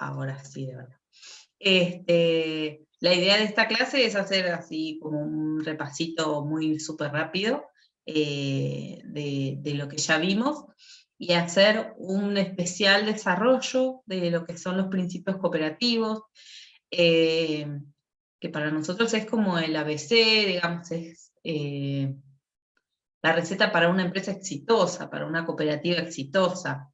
Ahora sí, de verdad. La idea de esta clase es hacer así como un repasito muy súper rápido de lo que ya vimos y hacer un especial desarrollo de lo que son los principios cooperativos, que para nosotros es como el ABC, digamos, es la receta para una empresa exitosa, para una cooperativa exitosa.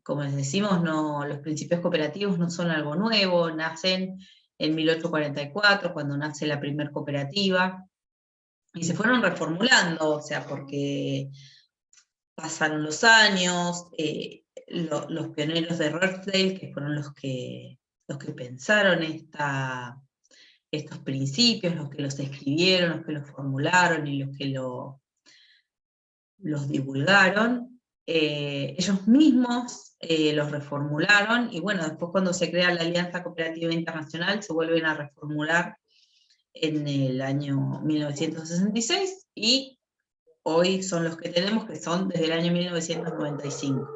Como les decimos, los principios cooperativos no son algo nuevo, nacen en 1844, cuando nace la primera cooperativa, y se fueron reformulando, o sea, porque pasaron los años, los pioneros de Rochdale, que fueron los que pensaron estos principios, los que los escribieron, los que los formularon y los que los divulgaron, ellos mismos los reformularon, y bueno, después cuando se crea la Alianza Cooperativa Internacional se vuelven a reformular en el año 1966, y hoy son los que tenemos, que son desde el año 1995.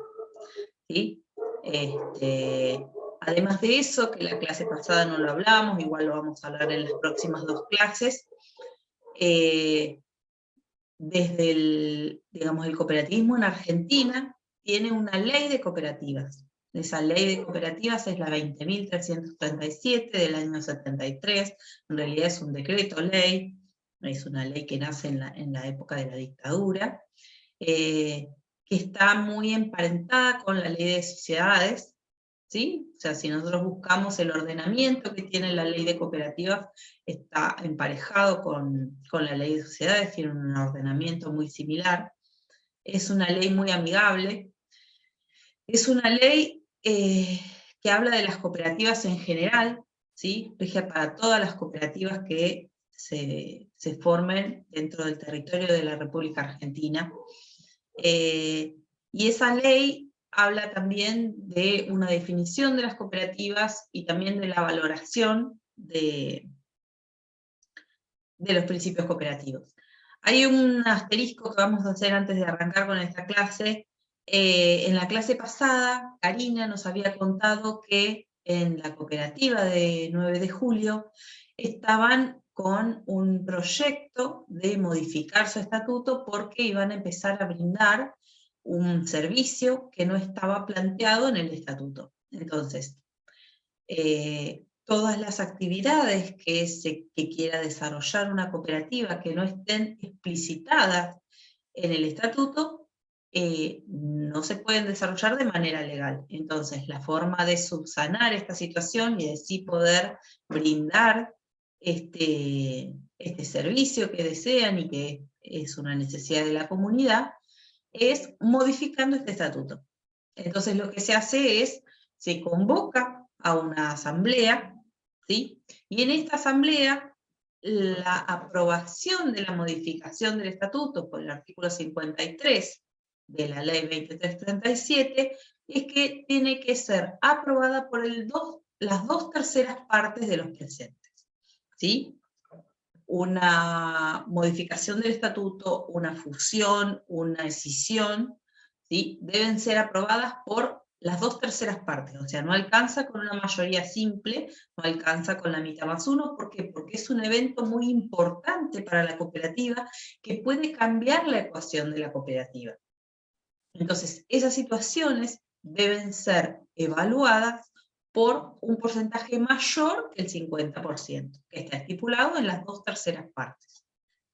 ¿Sí? Además de eso, que la clase pasada no lo hablamos, igual lo vamos a hablar en las próximas 2 clases, desde el cooperativismo en Argentina tiene una ley de cooperativas. Esa ley de cooperativas es la 20.337 del año 73, en realidad es un decreto ley, es una ley que nace en la época de la dictadura, que está muy emparentada con la ley de sociedades, ¿sí? O sea, si nosotros buscamos el ordenamiento que tiene la ley de cooperativas, está emparejado con la ley de sociedades, tiene un ordenamiento muy similar. Es una ley muy amigable. Es una ley que habla de las cooperativas en general, ¿sí? Rige para todas las cooperativas que se formen dentro del territorio de la República Argentina. Y esa ley habla también de una definición de las cooperativas y también de la valoración de los principios cooperativos. Hay un asterisco que vamos a hacer antes de arrancar con esta clase. En la clase pasada, Karina nos había contado que en la cooperativa de 9 de julio estaban con un proyecto de modificar su estatuto porque iban a empezar a brindar un servicio que no estaba planteado en el estatuto. Entonces, todas las actividades que quiera desarrollar una cooperativa que no estén explicitadas en el estatuto, no se pueden desarrollar de manera legal. Entonces, la forma de subsanar esta situación y de sí poder brindar este servicio que desean y que es una necesidad de la comunidad, es modificando este estatuto. Entonces, lo que se hace es, se convoca a una asamblea, ¿sí? Y en esta asamblea, la aprobación de la modificación del estatuto por el artículo 53 de la ley 2337 es que tiene que ser aprobada por las 2/3 partes de los presentes, ¿sí? Una modificación del estatuto, una fusión, una escisión, ¿sí? Deben ser aprobadas por las 2/3 partes, o sea, no alcanza con una mayoría simple, no alcanza con la mitad más uno. ¿Por qué? Porque es un evento muy importante para la cooperativa que puede cambiar la ecuación de la cooperativa. Entonces, esas situaciones deben ser evaluadas por un porcentaje mayor que el 50%, que está estipulado en las 2/3 partes.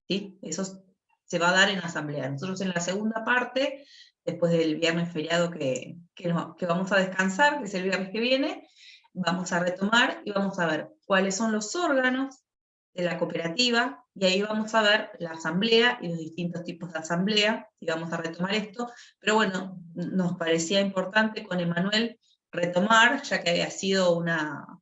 ¿Sí? Eso se va a dar en asamblea. Nosotros en la segunda parte, después del viernes feriado que vamos a descansar, que es el viernes que viene, vamos a retomar y vamos a ver cuáles son los órganos de la cooperativa, y ahí vamos a ver la asamblea y los distintos tipos de asamblea, y vamos a retomar esto. Pero bueno, nos parecía importante con Emanuel retomar, ya que había sido una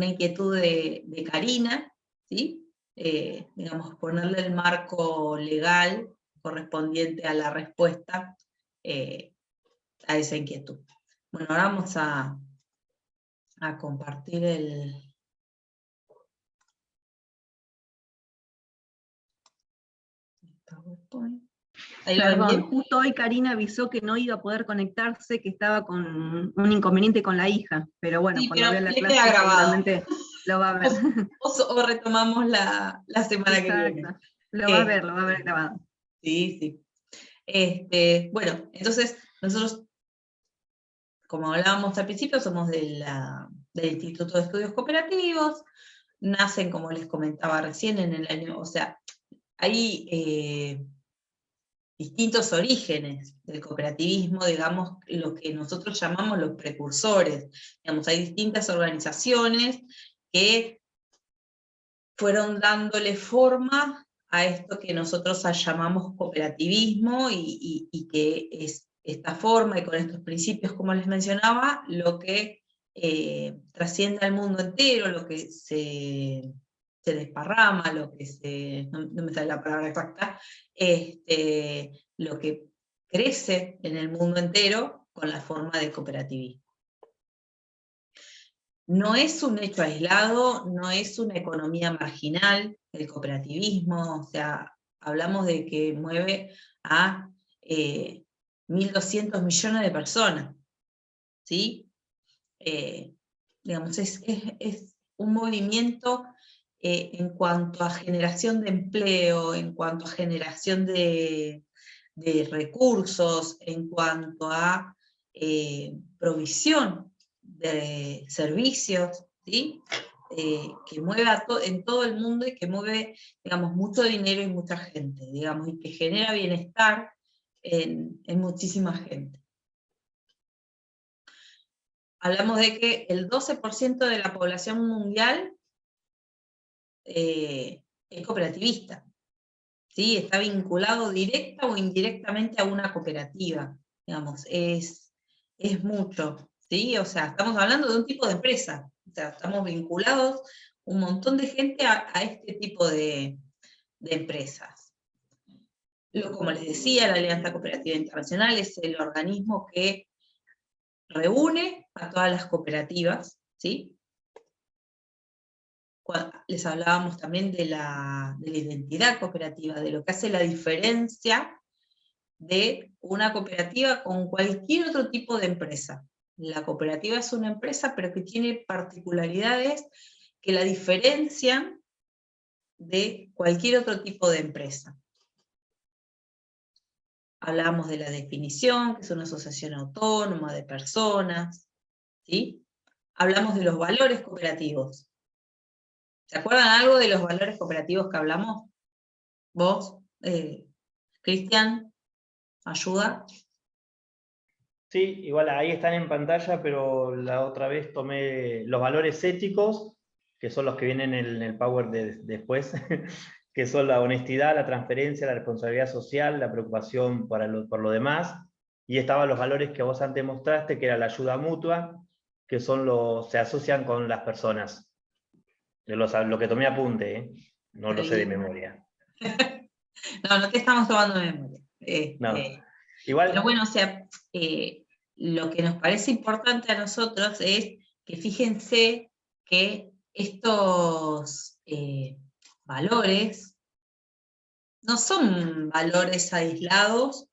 inquietud de Karina, ¿sí? Digamos, ponerle el marco legal correspondiente a la respuesta a esa inquietud. Bueno, ahora vamos a compartir el PowerPoint. Ahí lo ven Perdón, bien. justo hoy Karina avisó que no iba a poder conectarse, que estaba con un inconveniente con la hija, pero bueno, Sí, cuando pero vea la le queda clase grabado. seguramente lo va a ver. O retomamos la semana que viene. Exacto, lo va a ver, Este, lo va a ver grabado. sí, sí. Bueno, entonces nosotros, como hablábamos al principio, somos del Instituto de Estudios Cooperativos, nacen, como les comentaba recién, en el año, o sea, hay distintos orígenes del cooperativismo, digamos, lo que nosotros llamamos los precursores. Digamos, hay distintas organizaciones que fueron dándole forma a esto que nosotros llamamos cooperativismo y que es esta forma y con estos principios, como les mencionaba, lo que trasciende al mundo entero, lo que se desparrama, lo que no me sale la palabra exacta, lo que crece en el mundo entero con la forma de cooperativismo. No es un hecho aislado, no es una economía marginal el cooperativismo, o sea, hablamos de que mueve a 1.200 millones de personas, ¿sí? Digamos, es un movimiento en cuanto a generación de empleo, en cuanto a generación de recursos, en cuanto a provisión de servicios, ¿sí? Que mueve en todo el mundo y que mueve, digamos, mucho dinero y mucha gente, digamos, y que genera bienestar en muchísima gente. Hablamos de que el 12% de la población mundial es cooperativista, ¿sí? Está vinculado directa o indirectamente a una cooperativa, digamos, es mucho, ¿sí? O sea, estamos hablando de un tipo de empresa, o sea, estamos vinculados un montón de gente a este tipo de empresas. Como les decía, la Alianza Cooperativa Internacional es el organismo que reúne a todas las cooperativas, ¿sí? Les hablábamos también de la identidad cooperativa, de lo que hace la diferencia de una cooperativa con cualquier otro tipo de empresa. La cooperativa es una empresa, pero que tiene particularidades que la diferencian de cualquier otro tipo de empresa. Hablábamos de la definición, que es una asociación autónoma de personas, ¿sí? Hablamos de los valores cooperativos. ¿Se acuerdan algo de los valores cooperativos que hablamos? ¿Vos, Cristian? ¿Ayuda? Sí, igual ahí están en pantalla, pero la otra vez tomé los valores éticos, que son los que vienen en el Power después, que son la honestidad, la transparencia, la responsabilidad social, la preocupación por lo demás, y estaban los valores que vos antes mostraste, que era la ayuda mutua, que son se asocian con las personas. Lo que tomé apunte, ¿eh? No lo sé de memoria. No, no te estamos tomando de memoria. No. Igual, Pero bueno, o sea, lo que nos parece importante a nosotros es que fíjense que estos valores no son valores aislados,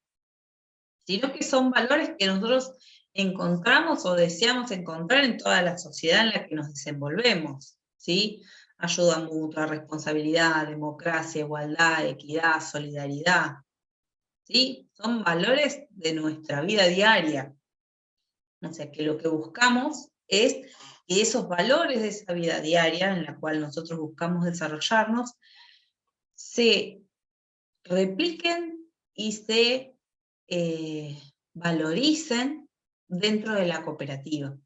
sino que son valores que nosotros encontramos o deseamos encontrar en toda la sociedad en la que nos desenvolvemos, ¿sí? Ayuda mutua, responsabilidad, democracia, igualdad, equidad, solidaridad, ¿sí? Son valores de nuestra vida diaria. O sea, que lo que buscamos es que esos valores de esa vida diaria, en la cual nosotros buscamos desarrollarnos, se repliquen y se valoricen dentro de la cooperativa,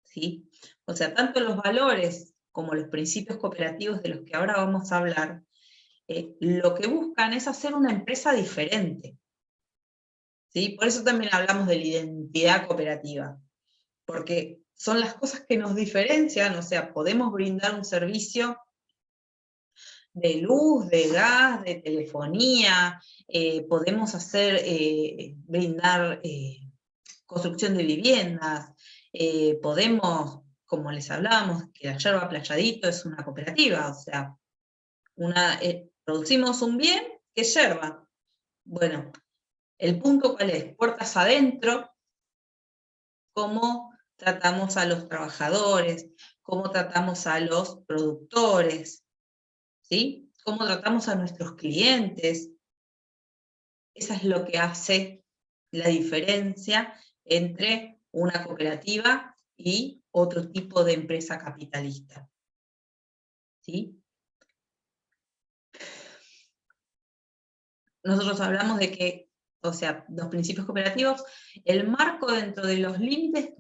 ¿sí? O sea, tanto los valores como los principios cooperativos de los que ahora vamos a hablar, lo que buscan es hacer una empresa diferente, ¿sí? Por eso también hablamos de la identidad cooperativa, porque son las cosas que nos diferencian, o sea, podemos brindar un servicio de luz, de gas, de telefonía, podemos brindar construcción de viviendas, podemos, como les hablábamos, que la Yerba Playadito es una cooperativa, o sea, producimos un bien que es yerba. Bueno, El punto, ¿cuál es? Puertas adentro, cómo tratamos a los trabajadores, cómo tratamos a los productores, ¿sí? Cómo tratamos a nuestros clientes. Eso es lo que hace la diferencia entre una cooperativa y otro tipo de empresa capitalista, ¿sí? Nosotros hablamos de que, o sea, los principios cooperativos, el marco dentro de los límites,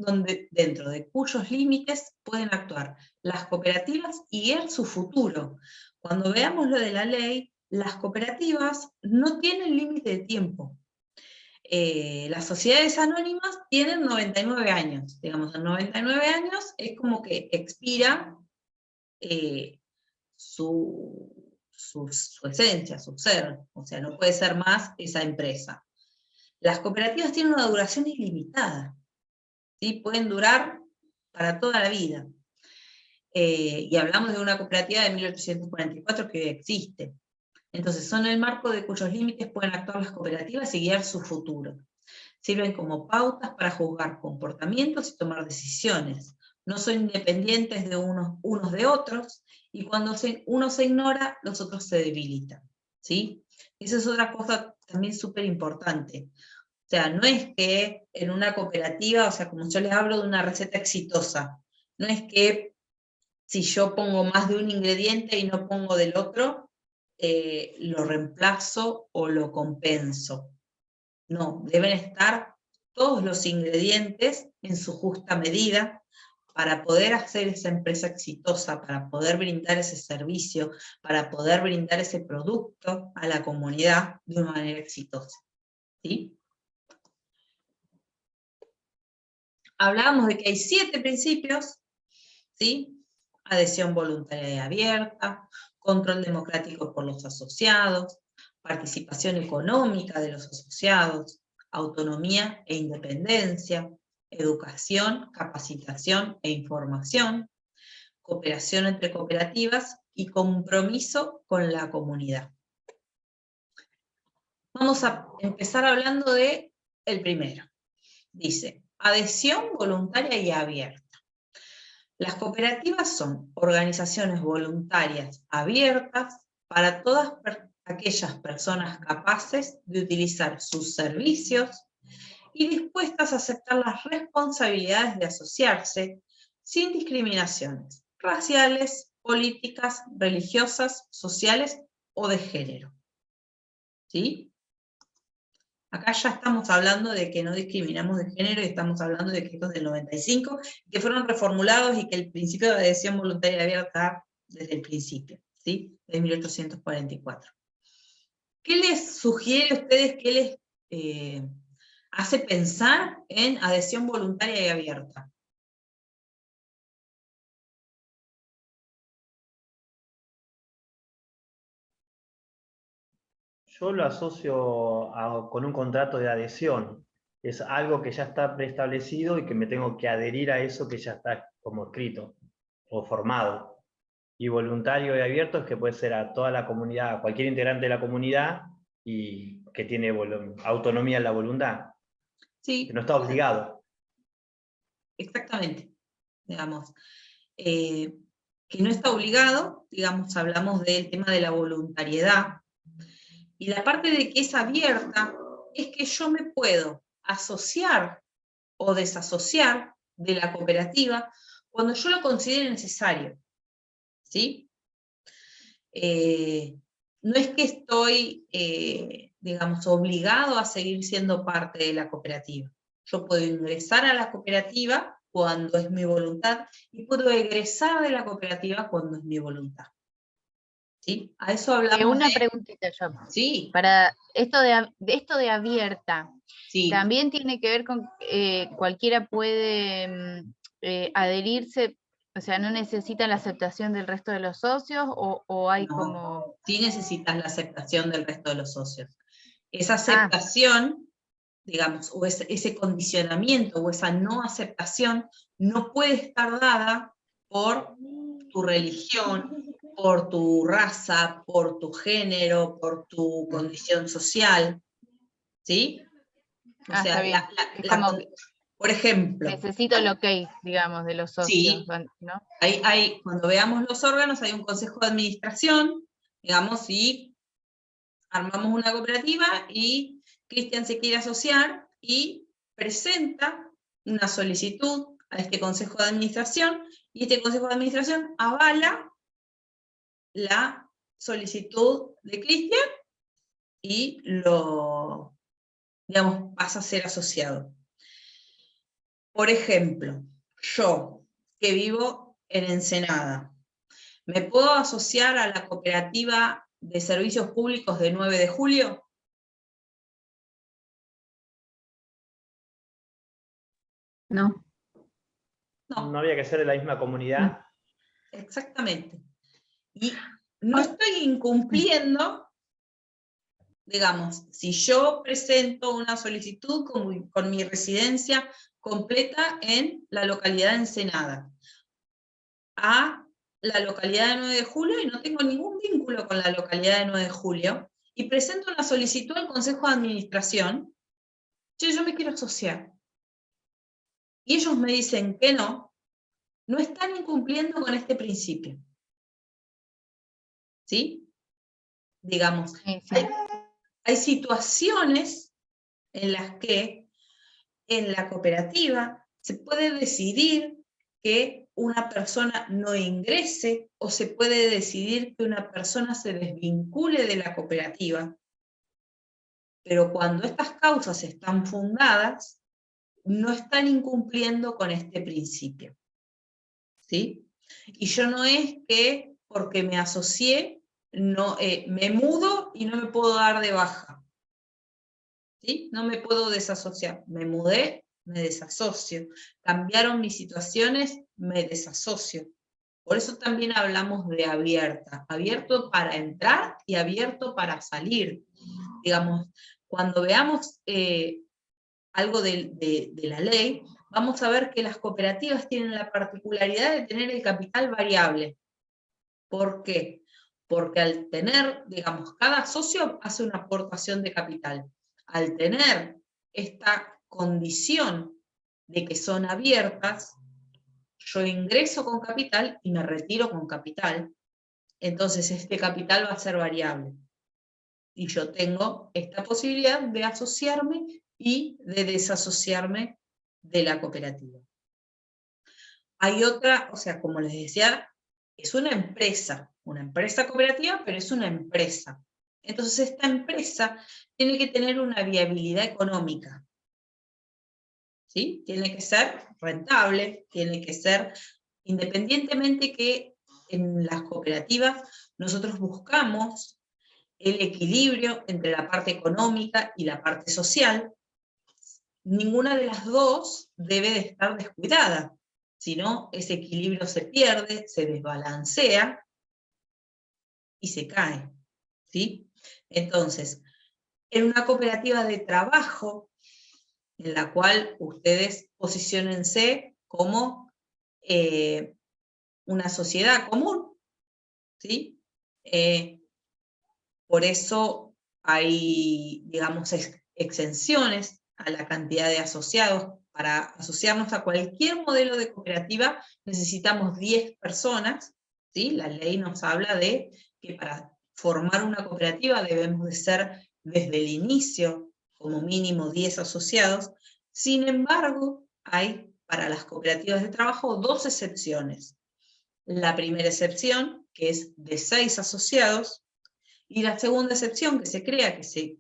dentro de cuyos límites pueden actuar las cooperativas y guiar su futuro. Cuando veamos lo de la ley, las cooperativas no tienen límite de tiempo. Las sociedades anónimas tienen 99 años, digamos, en 99 años es como que expira su esencia, su ser, o sea, no puede ser más esa empresa. Las cooperativas tienen una duración ilimitada, ¿sí? Pueden durar para toda la vida. Y hablamos de una cooperativa de 1844 que existe. Entonces, son el marco de cuyos límites pueden actuar las cooperativas y guiar su futuro. Sirven como pautas para juzgar comportamientos y tomar decisiones. No son independientes de unos de otros, y cuando uno se ignora, los otros se debilitan, ¿sí? Esa es otra cosa también súper importante. O sea, no es que en una cooperativa, o sea, como yo les hablo de una receta exitosa, no es que si yo pongo más de un ingrediente y no pongo del otro, lo reemplazo o lo compenso. No, deben estar todos los ingredientes en su justa medida para poder hacer esa empresa exitosa, para poder brindar ese servicio, para poder brindar ese producto a la comunidad de una manera exitosa, ¿sí? Hablábamos de que hay 7 principios, ¿sí? Adhesión voluntaria y abierta, control democrático por los asociados, participación económica de los asociados, autonomía e independencia, educación, capacitación e información, cooperación entre cooperativas y compromiso con la comunidad. Vamos a empezar hablando de el primero. Dice, adhesión voluntaria y abierta. Las cooperativas son organizaciones voluntarias abiertas para todas aquellas personas capaces de utilizar sus servicios y dispuestas a aceptar las responsabilidades de asociarse sin discriminaciones raciales, políticas, religiosas, sociales o de género. ¿Sí? Acá ya estamos hablando de que no discriminamos de género y estamos hablando de que esto es del 95, que fueron reformulados y que el principio de adhesión voluntaria abierta desde el principio, ¿sí? De 1844. ¿Qué les sugiere a ustedes, qué les hace pensar en adhesión voluntaria y abierta? Yo lo asocio con un contrato de adhesión. Es algo que ya está preestablecido y que me tengo que adherir a eso que ya está como escrito o formado. Y voluntario y abierto es que puede ser a toda la comunidad, a cualquier integrante de la comunidad y que tiene autonomía en la voluntad. Sí. Que no está obligado. Exactamente. Digamos, que no está obligado, digamos, hablamos del tema de la voluntariedad. Y la parte de que es abierta es que yo me puedo asociar o desasociar de la cooperativa cuando yo lo considere necesario, ¿sí? No es que estoy, digamos, obligado a seguir siendo parte de la cooperativa. Yo puedo ingresar a la cooperativa cuando es mi voluntad y puedo egresar de la cooperativa cuando es mi voluntad. ¿Sí? A eso hablamos. Una preguntita yo. Sí. Para esto de abierta, sí. ¿también tiene que ver con cualquiera puede adherirse, o sea, no necesita la aceptación del resto de los socios o hay no, como... Sí necesitas la aceptación del resto de los socios. Esa aceptación, digamos, o ese condicionamiento o esa no aceptación no puede estar dada por tu religión, por tu raza, por tu género, por tu condición social, ¿sí? O Ah, sea, está bien. Es como que por ejemplo, necesito el ok, digamos, de los socios, sí, ¿no? cuando veamos los órganos, hay un consejo de administración, digamos, y armamos una cooperativa y Cristian se quiere asociar y presenta una solicitud a este consejo de administración, y este consejo de administración avala la solicitud de Cristian y lo, digamos, pasa a ser asociado. Por ejemplo, yo, que vivo en Ensenada, ¿me puedo asociar a la cooperativa de servicios públicos de 9 de julio? No. No, ¿No había que ser de la misma comunidad? exactamente. Y no estoy incumpliendo, digamos, si yo presento una solicitud con mi residencia completa en la localidad de Ensenada, a la localidad de 9 de julio, y no tengo ningún vínculo con la localidad de 9 de julio, y presento una solicitud al Consejo de Administración, yo me quiero asociar, y ellos me dicen que no están incumpliendo con este principio. ¿Sí? Digamos, Sí, sí. hay situaciones en las que en la cooperativa se puede decidir que una persona no ingrese, o se puede decidir que una persona se desvincule de la cooperativa, pero cuando estas causas están fundadas, no están incumpliendo con este principio. ¿Sí? Y yo no es que porque me asocié, no, me mudo y no me puedo dar de baja. ¿Sí? No me puedo desasociar. Me mudé, me desasocio. Cambiaron mis situaciones, me desasocio. Por eso también hablamos de abierta. Abierto para entrar y abierto para salir. Digamos, cuando veamos algo de la ley, vamos a ver que las cooperativas tienen la particularidad de tener el capital variable. ¿Por qué? Porque al tener, digamos, cada socio hace una aportación de capital. Al tener esta condición de que son abiertas, yo ingreso con capital y me retiro con capital, entonces este capital va a ser variable. Y yo tengo esta posibilidad de asociarme y de desasociarme de la cooperativa. Hay otra, o sea, como les decía, es una empresa cooperativa, pero es una empresa. Entonces esta empresa tiene que tener una viabilidad económica. ¿Sí? Tiene que ser rentable, tiene que ser, independientemente que en las cooperativas nosotros buscamos el equilibrio entre la parte económica y la parte social, ninguna de las dos debe de estar descuidada, si no, ese equilibrio se pierde, se desbalancea y se cae. ¿Sí? Entonces, en una cooperativa de trabajo, en la cual ustedes posiciónense como una sociedad común, ¿sí? Por eso hay, digamos, exenciones a la cantidad de asociados. Para asociarnos a cualquier modelo de cooperativa necesitamos 10 personas, ¿sí? La ley nos habla de que para formar una cooperativa debemos de ser desde el inicio como mínimo 10 asociados. Sin embargo, hay para las cooperativas de trabajo 2 excepciones. La primera excepción, que es de 6 asociados, y la segunda excepción que se crea, que se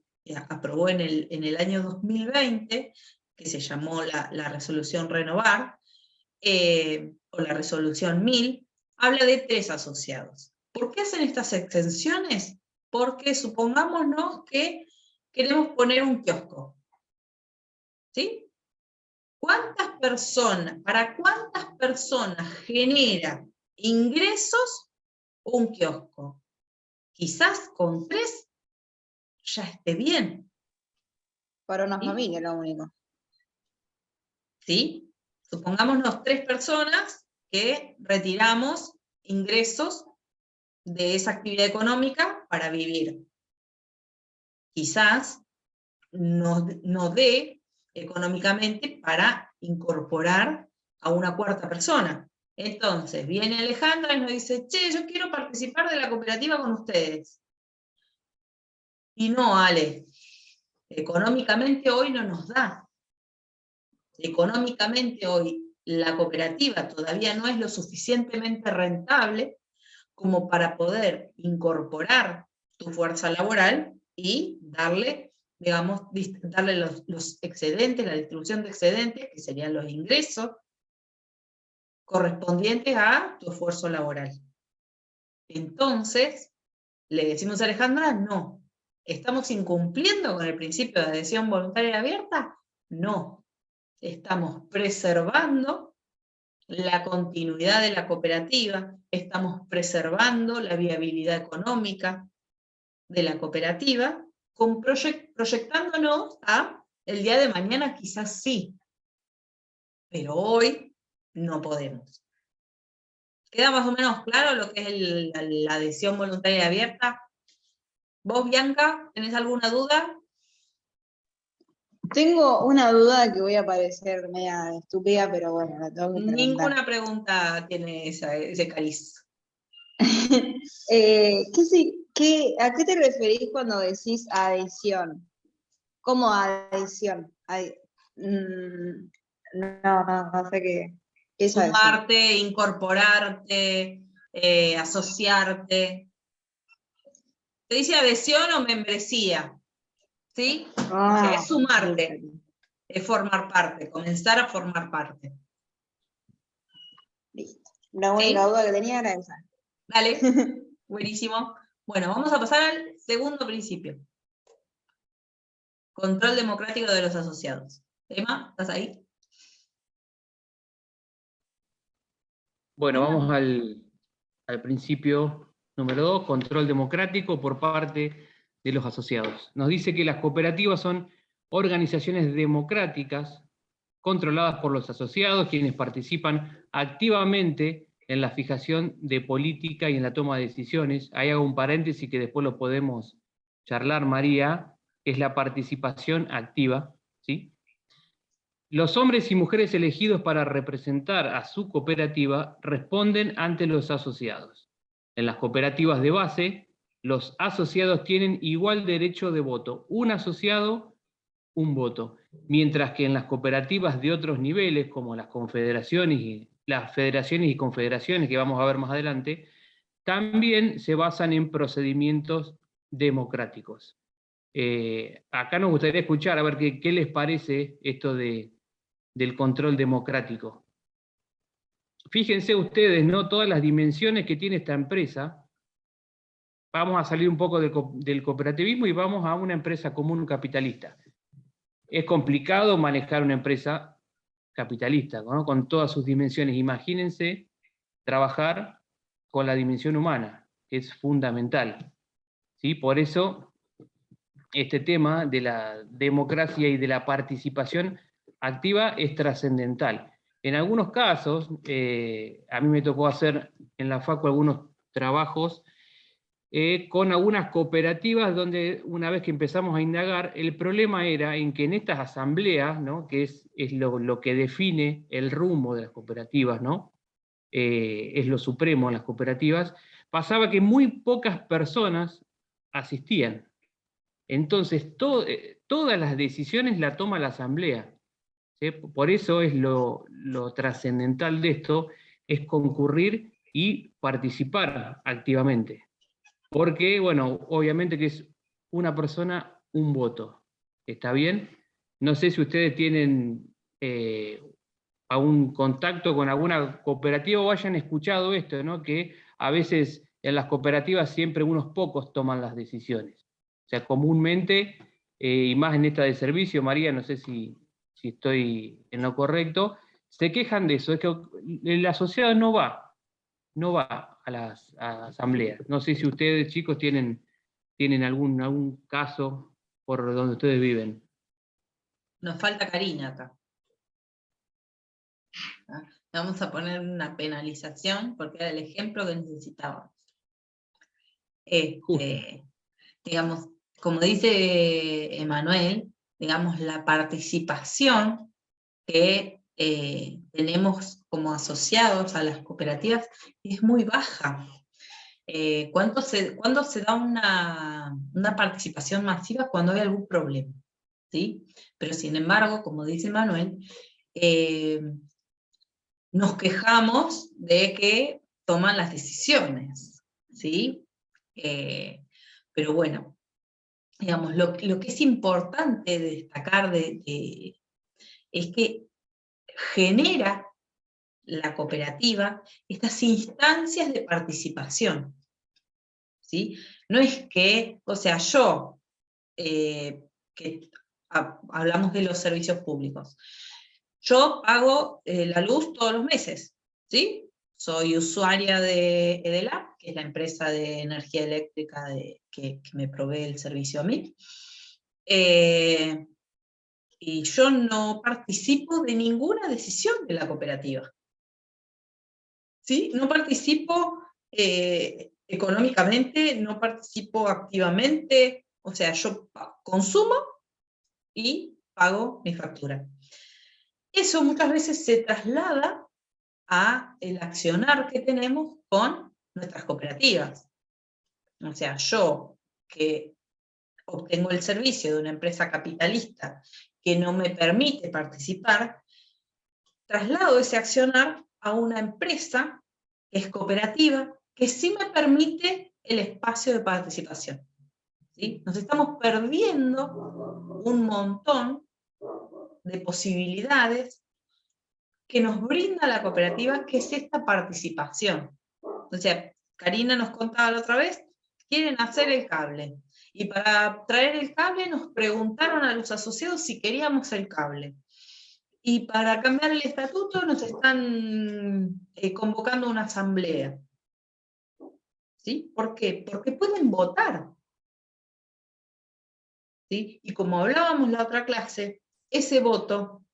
aprobó en el año 2020, que se llamó la resolución Renovar, o la resolución 1000, habla de 3 asociados. ¿Por qué hacen estas exenciones? Porque supongámonos que queremos poner un kiosco. ¿Sí? ¿Para cuántas personas genera ingresos un kiosco? Quizás con 3 ya esté bien. Para una ¿Sí? familia lo único. ¿Sí? Supongámonos 3 personas que retiramos ingresos de esa actividad económica para vivir. Quizás no dé económicamente para incorporar a una cuarta persona. Entonces, viene Alejandra y nos dice, che, yo quiero participar de la cooperativa con ustedes. Y no, Ale, económicamente hoy no nos da. Económicamente hoy la cooperativa todavía no es lo suficientemente rentable como para poder incorporar tu fuerza laboral y darle, digamos, darle los excedentes, la distribución de excedentes, que serían los ingresos correspondientes a tu esfuerzo laboral. Entonces, le decimos a Alejandra, no. ¿Estamos incumpliendo con el principio de adhesión voluntaria y abierta? No. Estamos preservando la continuidad de la cooperativa, estamos preservando la viabilidad económica de la cooperativa, proyectándonos a el día de mañana quizás sí, pero hoy no podemos. ¿Queda más o menos claro lo que es la adhesión voluntaria y abierta? ¿Vos, Bianca, tenés alguna duda? Tengo una duda que voy a parecer media estúpida, pero bueno, la tengo que preguntar. Ninguna pregunta tiene ese cariz. ¿A qué te referís cuando decís adhesión? ¿Cómo adhesión? No sé qué es adhesión. Sumarte, incorporarte, asociarte. ¿Se dice adhesión o membresía? ¿Sí? O sea, es sumarte, es formar parte, comenzar a formar parte. Listo. La única duda que tenía era esa. Dale, buenísimo. Bueno, vamos a pasar al segundo principio. Control democrático de los asociados. Emma, ¿estás ahí? Bueno, vamos al principio número 2, control democrático por parte de los asociados. Nos dice que las cooperativas son organizaciones democráticas controladas por los asociados, quienes participan activamente en la fijación de política y en la toma de decisiones. Ahí hago un paréntesis que después lo podemos charlar, María, es la participación activa, ¿sí? Los hombres y mujeres elegidos para representar a su cooperativa responden ante los asociados. En las cooperativas de base, los asociados tienen igual derecho de voto. Un asociado, un voto. Mientras que en las cooperativas de otros niveles, como las confederaciones las federaciones y confederaciones que vamos a ver más adelante, también se basan en procedimientos democráticos. Acá nos gustaría escuchar, a ver qué les parece esto del control democrático. Fíjense ustedes, ¿no? Todas las dimensiones que tiene esta empresa. Vamos a salir un poco del cooperativismo y vamos a una empresa común capitalista. Es complicado manejar una empresa capitalista, ¿no? Con todas sus dimensiones. Imagínense trabajar con la dimensión humana, que es fundamental, ¿sí? Por eso, este tema de la democracia y de la participación activa es trascendental. En algunos casos, a mí me tocó hacer en la facu algunos trabajos con algunas cooperativas donde una vez que empezamos a indagar, el problema era en que en estas asambleas, ¿no? Que es lo que define el rumbo de las cooperativas, ¿no? Es lo supremo en las cooperativas, pasaba que muy pocas personas asistían. Entonces, todas las decisiones las toma la asamblea. ¿Sí? Por eso es lo trascendental de esto, es concurrir y participar activamente. Porque, bueno, obviamente que es una persona, un voto. ¿Está bien? No sé si ustedes tienen algún contacto con alguna cooperativa o hayan escuchado esto, ¿no? Que a veces en las cooperativas siempre unos pocos toman las decisiones. O sea, comúnmente, y más en esta de servicio, María, no sé si estoy en lo correcto, se quejan de eso, es que el asociado no va a las asambleas. No sé si ustedes, chicos, tienen algún caso por donde ustedes viven. Nos falta Karina acá. Vamos a poner una penalización porque era el ejemplo que necesitábamos. Digamos, como dice Emanuel, digamos, la participación que tenemos como asociados a las cooperativas es muy baja. ¿Cuándo se da una participación masiva? Cuando hay algún problema, ¿sí? Pero sin embargo, como dice Manuel, nos quejamos de que toman las decisiones, ¿sí? Pero bueno, digamos, lo que es importante destacar es que genera la cooperativa estas instancias de participación, ¿sí? No es que, o sea, yo, que hablamos de los servicios públicos, yo pago la luz todos los meses, ¿sí? Soy usuaria de EDELAP, que es la empresa de energía eléctrica que me provee el servicio a mí. Y yo no participo de ninguna decisión de la cooperativa. ¿Sí? No participo económicamente, no participo activamente, o sea, yo consumo y pago mi factura. Eso muchas veces se traslada a el accionar que tenemos con nuestras cooperativas. O sea, yo que obtengo el servicio de una empresa capitalista que no me permite participar, traslado ese accionar a una empresa que es cooperativa, que sí me permite el espacio de participación. ¿Sí? Nos estamos perdiendo un montón de posibilidades que nos brinda la cooperativa, que es esta participación. O sea, Karina nos contaba la otra vez, quieren hacer el cable. Y para traer el cable nos preguntaron a los asociados si queríamos el cable. Y para cambiar el estatuto nos están convocando a una asamblea. ¿Sí? ¿Por qué? Porque pueden votar. ¿Sí? Y como hablábamos la otra clase, ese voto,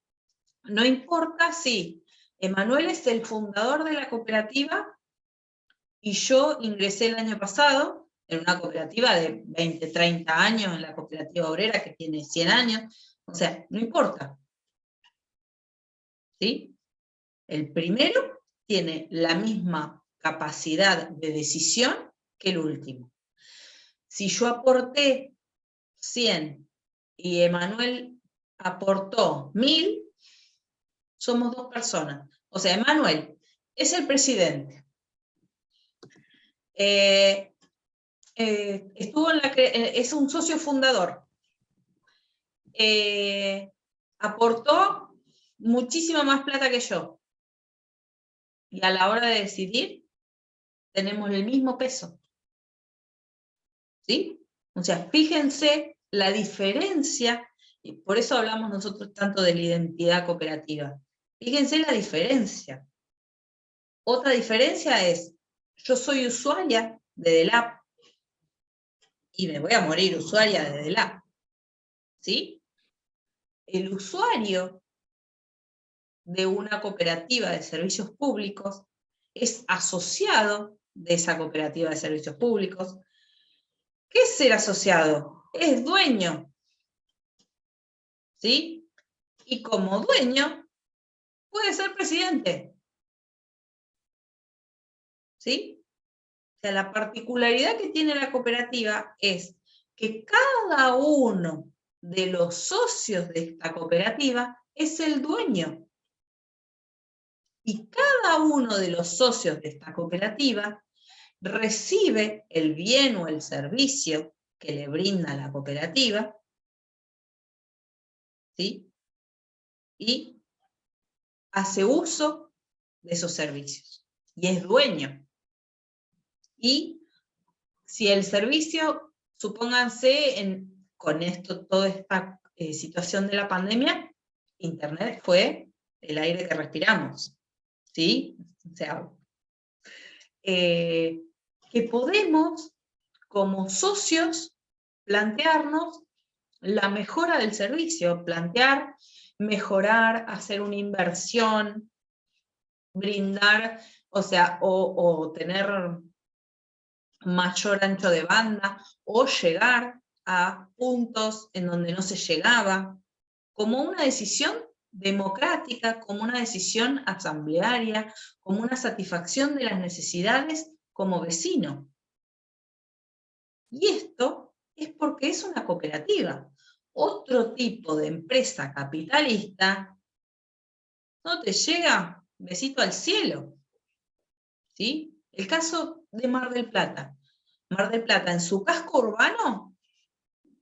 no importa si Emanuel es el fundador de la cooperativa y yo ingresé el año pasado en una cooperativa de 20, 30 años, en la cooperativa obrera que tiene 100 años, o sea, no importa. ¿Sí? El primero tiene la misma capacidad de decisión que el último. Si yo aporté 100 y Emanuel aportó 1000, somos dos personas. O sea, Emanuel es el presidente. Estuvo es un socio fundador. Aportó muchísima más plata que yo. Y a la hora de decidir, tenemos el mismo peso. ¿Sí? O sea, fíjense la diferencia, y por eso hablamos nosotros tanto de la identidad cooperativa. Fíjense la diferencia. Otra diferencia es, yo soy usuaria de EDELAP, y me voy a morir usuaria de EDELAP. ¿Sí? El usuario de una cooperativa de servicios públicos es asociado de esa cooperativa de servicios públicos. ¿Qué es ser asociado? Es dueño. ¿Sí? Y como dueño, puede ser presidente. ¿Sí? O sea, la particularidad que tiene la cooperativa es que cada uno de los socios de esta cooperativa es el dueño. Y cada uno de los socios de esta cooperativa recibe el bien o el servicio que le brinda la cooperativa, ¿sí? Y hace uso de esos servicios. Y es dueño. Y si el servicio, supónganse, con esto, toda esta situación de la pandemia, Internet fue el aire que respiramos. ¿Sí? O sea, que podemos, como socios, plantearnos la mejora del servicio, plantear, mejorar, hacer una inversión, brindar, o sea, o tener mayor ancho de banda, o llegar a puntos en donde no se llegaba, como una decisión democrática, como una decisión asamblearia, como una satisfacción de las necesidades como vecino. Y esto es porque es una cooperativa. Otro tipo de empresa capitalista no te llega, besito al cielo. ¿Sí? El caso de Mar del Plata. Mar del Plata, en su casco urbano,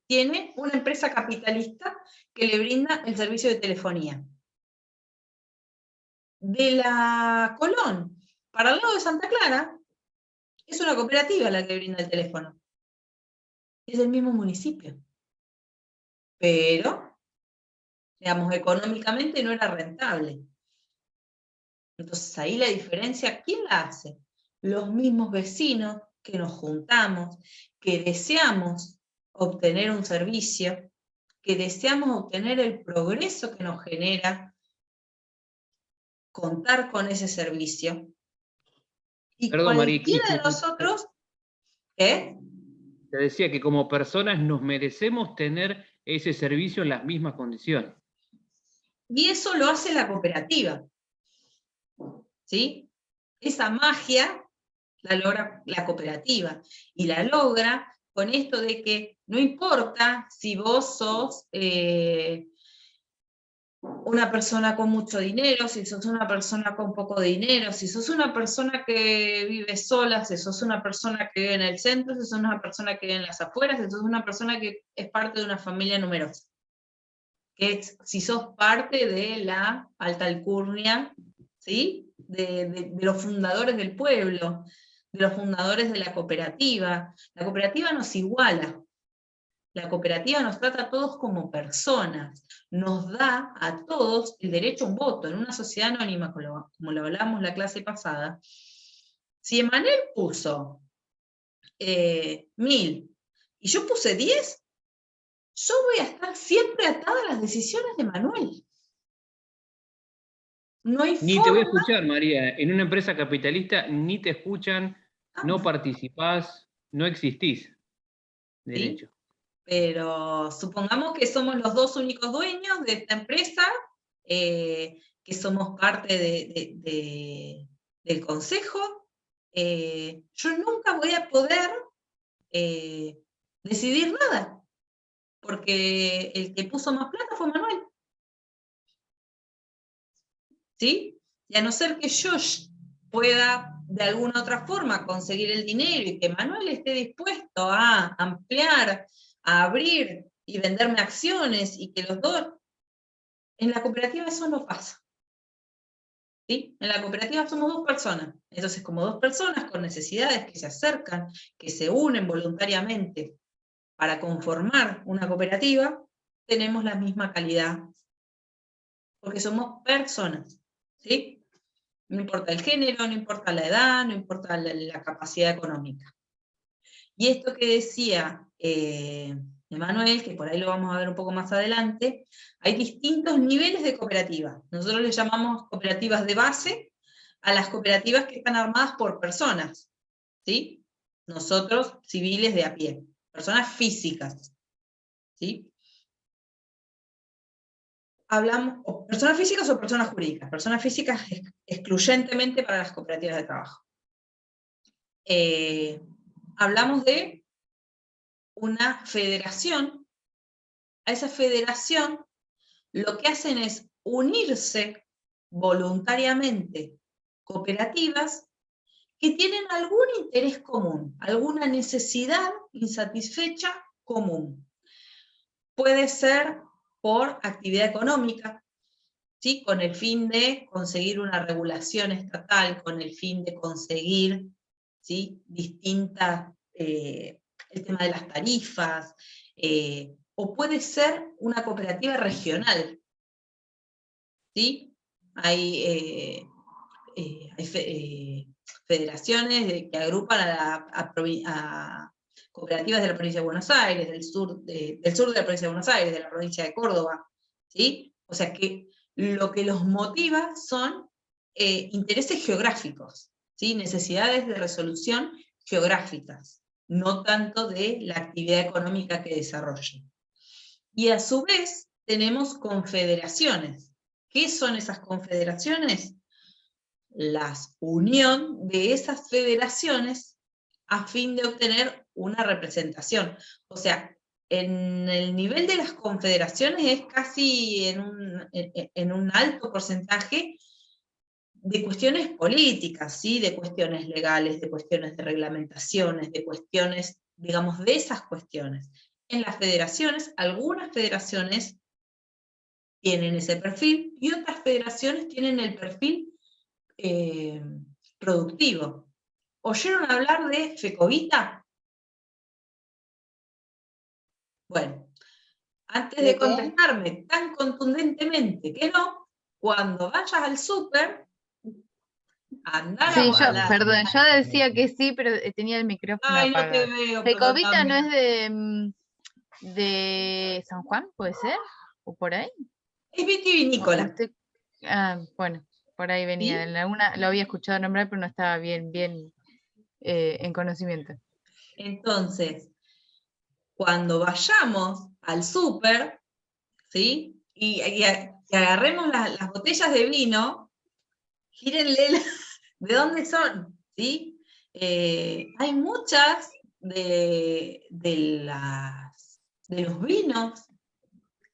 tiene una empresa capitalista que le brinda el servicio de telefonía. De la Colón, para el lado de Santa Clara, es una cooperativa la que brinda el teléfono. Es del mismo municipio. Pero, digamos, económicamente no era rentable. Entonces ahí la diferencia, ¿quién la hace? Los mismos vecinos que nos juntamos, que deseamos obtener un servicio, que deseamos obtener el progreso que nos genera contar con ese servicio. Y Perdón, María, cualquiera de nosotros, ¿eh? te decía que como personas nos merecemos tener ese servicio en las mismas condiciones. Y eso lo hace la cooperativa. ¿Sí? Esa magia la logra la cooperativa. Y la logra con esto de que no importa si vos sos una persona con mucho dinero, si sos una persona con poco dinero, si sos una persona que vive sola, si sos una persona que vive en el centro, si sos una persona que vive en las afueras, si sos una persona que es parte de una familia numerosa. Que es, si sos parte de la alta alcurnia, ¿sí? De los fundadores del pueblo, de los fundadores de la cooperativa. La cooperativa nos iguala. La cooperativa nos trata a todos como personas, nos da a todos el derecho a un voto. En una sociedad anónima, como lo hablamos la clase pasada, si Emanuel puso 1000 y yo puse 10, yo voy a estar siempre atada a las decisiones de Emanuel. No hay Ni forma. te voy a escuchar, María. En una empresa capitalista ni te escuchan, no participás, no existís. Derecho. ¿Sí? Pero supongamos que somos los dos únicos dueños de esta empresa, que somos parte del consejo. Yo nunca voy a poder decidir nada, porque el que puso más plata fue Manuel. ¿Sí? Y a no ser que yo pueda de alguna otra forma conseguir el dinero y que Manuel esté dispuesto a ampliar, a abrir y venderme acciones y que los dos, en la cooperativa eso no pasa. ¿Sí? En la cooperativa somos dos personas, entonces como dos personas con necesidades que se acercan, que se unen voluntariamente para conformar una cooperativa, tenemos la misma calidad, porque somos personas, ¿sí? No importa el género, no importa la edad, no importa la capacidad económica. Y esto que decía Emanuel, que por ahí lo vamos a ver un poco más adelante, hay distintos niveles de cooperativa. Nosotros le llamamos cooperativas de base a las cooperativas que están armadas por personas, ¿sí? Nosotros, civiles de a pie, personas físicas, ¿sí? Hablamos, o personas físicas o personas jurídicas. Personas físicas excluyentemente para las cooperativas de trabajo. Hablamos de una federación. A esa federación lo que hacen es unirse voluntariamente cooperativas que tienen algún interés común, alguna necesidad insatisfecha común. Puede ser por actividad económica, ¿sí? Con el fin de conseguir una regulación estatal, con el fin de conseguir, ¿sí? Distintas, el tema de las tarifas, o puede ser una cooperativa regional, ¿sí? Hay federaciones que agrupan a cooperativas de la provincia de Buenos Aires, del sur de la provincia de Buenos Aires, de la provincia de Córdoba, ¿sí? O sea que lo que los motiva son intereses geográficos, ¿sí? Necesidades de resolución geográficas, no tanto de la actividad económica que desarrollen. Y a su vez tenemos confederaciones. ¿Qué son esas confederaciones? La unión de esas federaciones a fin de obtener una representación. O sea, en el nivel de las confederaciones es casi en un alto porcentaje de cuestiones políticas, ¿sí? De cuestiones legales, de cuestiones de reglamentaciones, de cuestiones, digamos, de esas cuestiones. En las federaciones, algunas federaciones tienen ese perfil y otras federaciones tienen el perfil productivo. ¿Oyeron hablar de Fecovita? Bueno, antes ¿De de qué? contestarme tan contundentemente que no, cuando vayas al súper, andá Sí, a yo, la... perdón, yo decía que sí, pero tenía el micrófono Ay, no te apagado. veo, Fecovita no perdóname. es de San Juan, ¿puede ser? ¿O por ahí? Es vitivinícola, Usted, bueno, por ahí venía. ¿sí? En alguna lo había escuchado nombrar, pero no estaba bien en conocimiento. Entonces, cuando vayamos al súper, ¿sí? Y agarremos las botellas de vino, gírenle de dónde son, ¿sí? Hay muchas de los vinos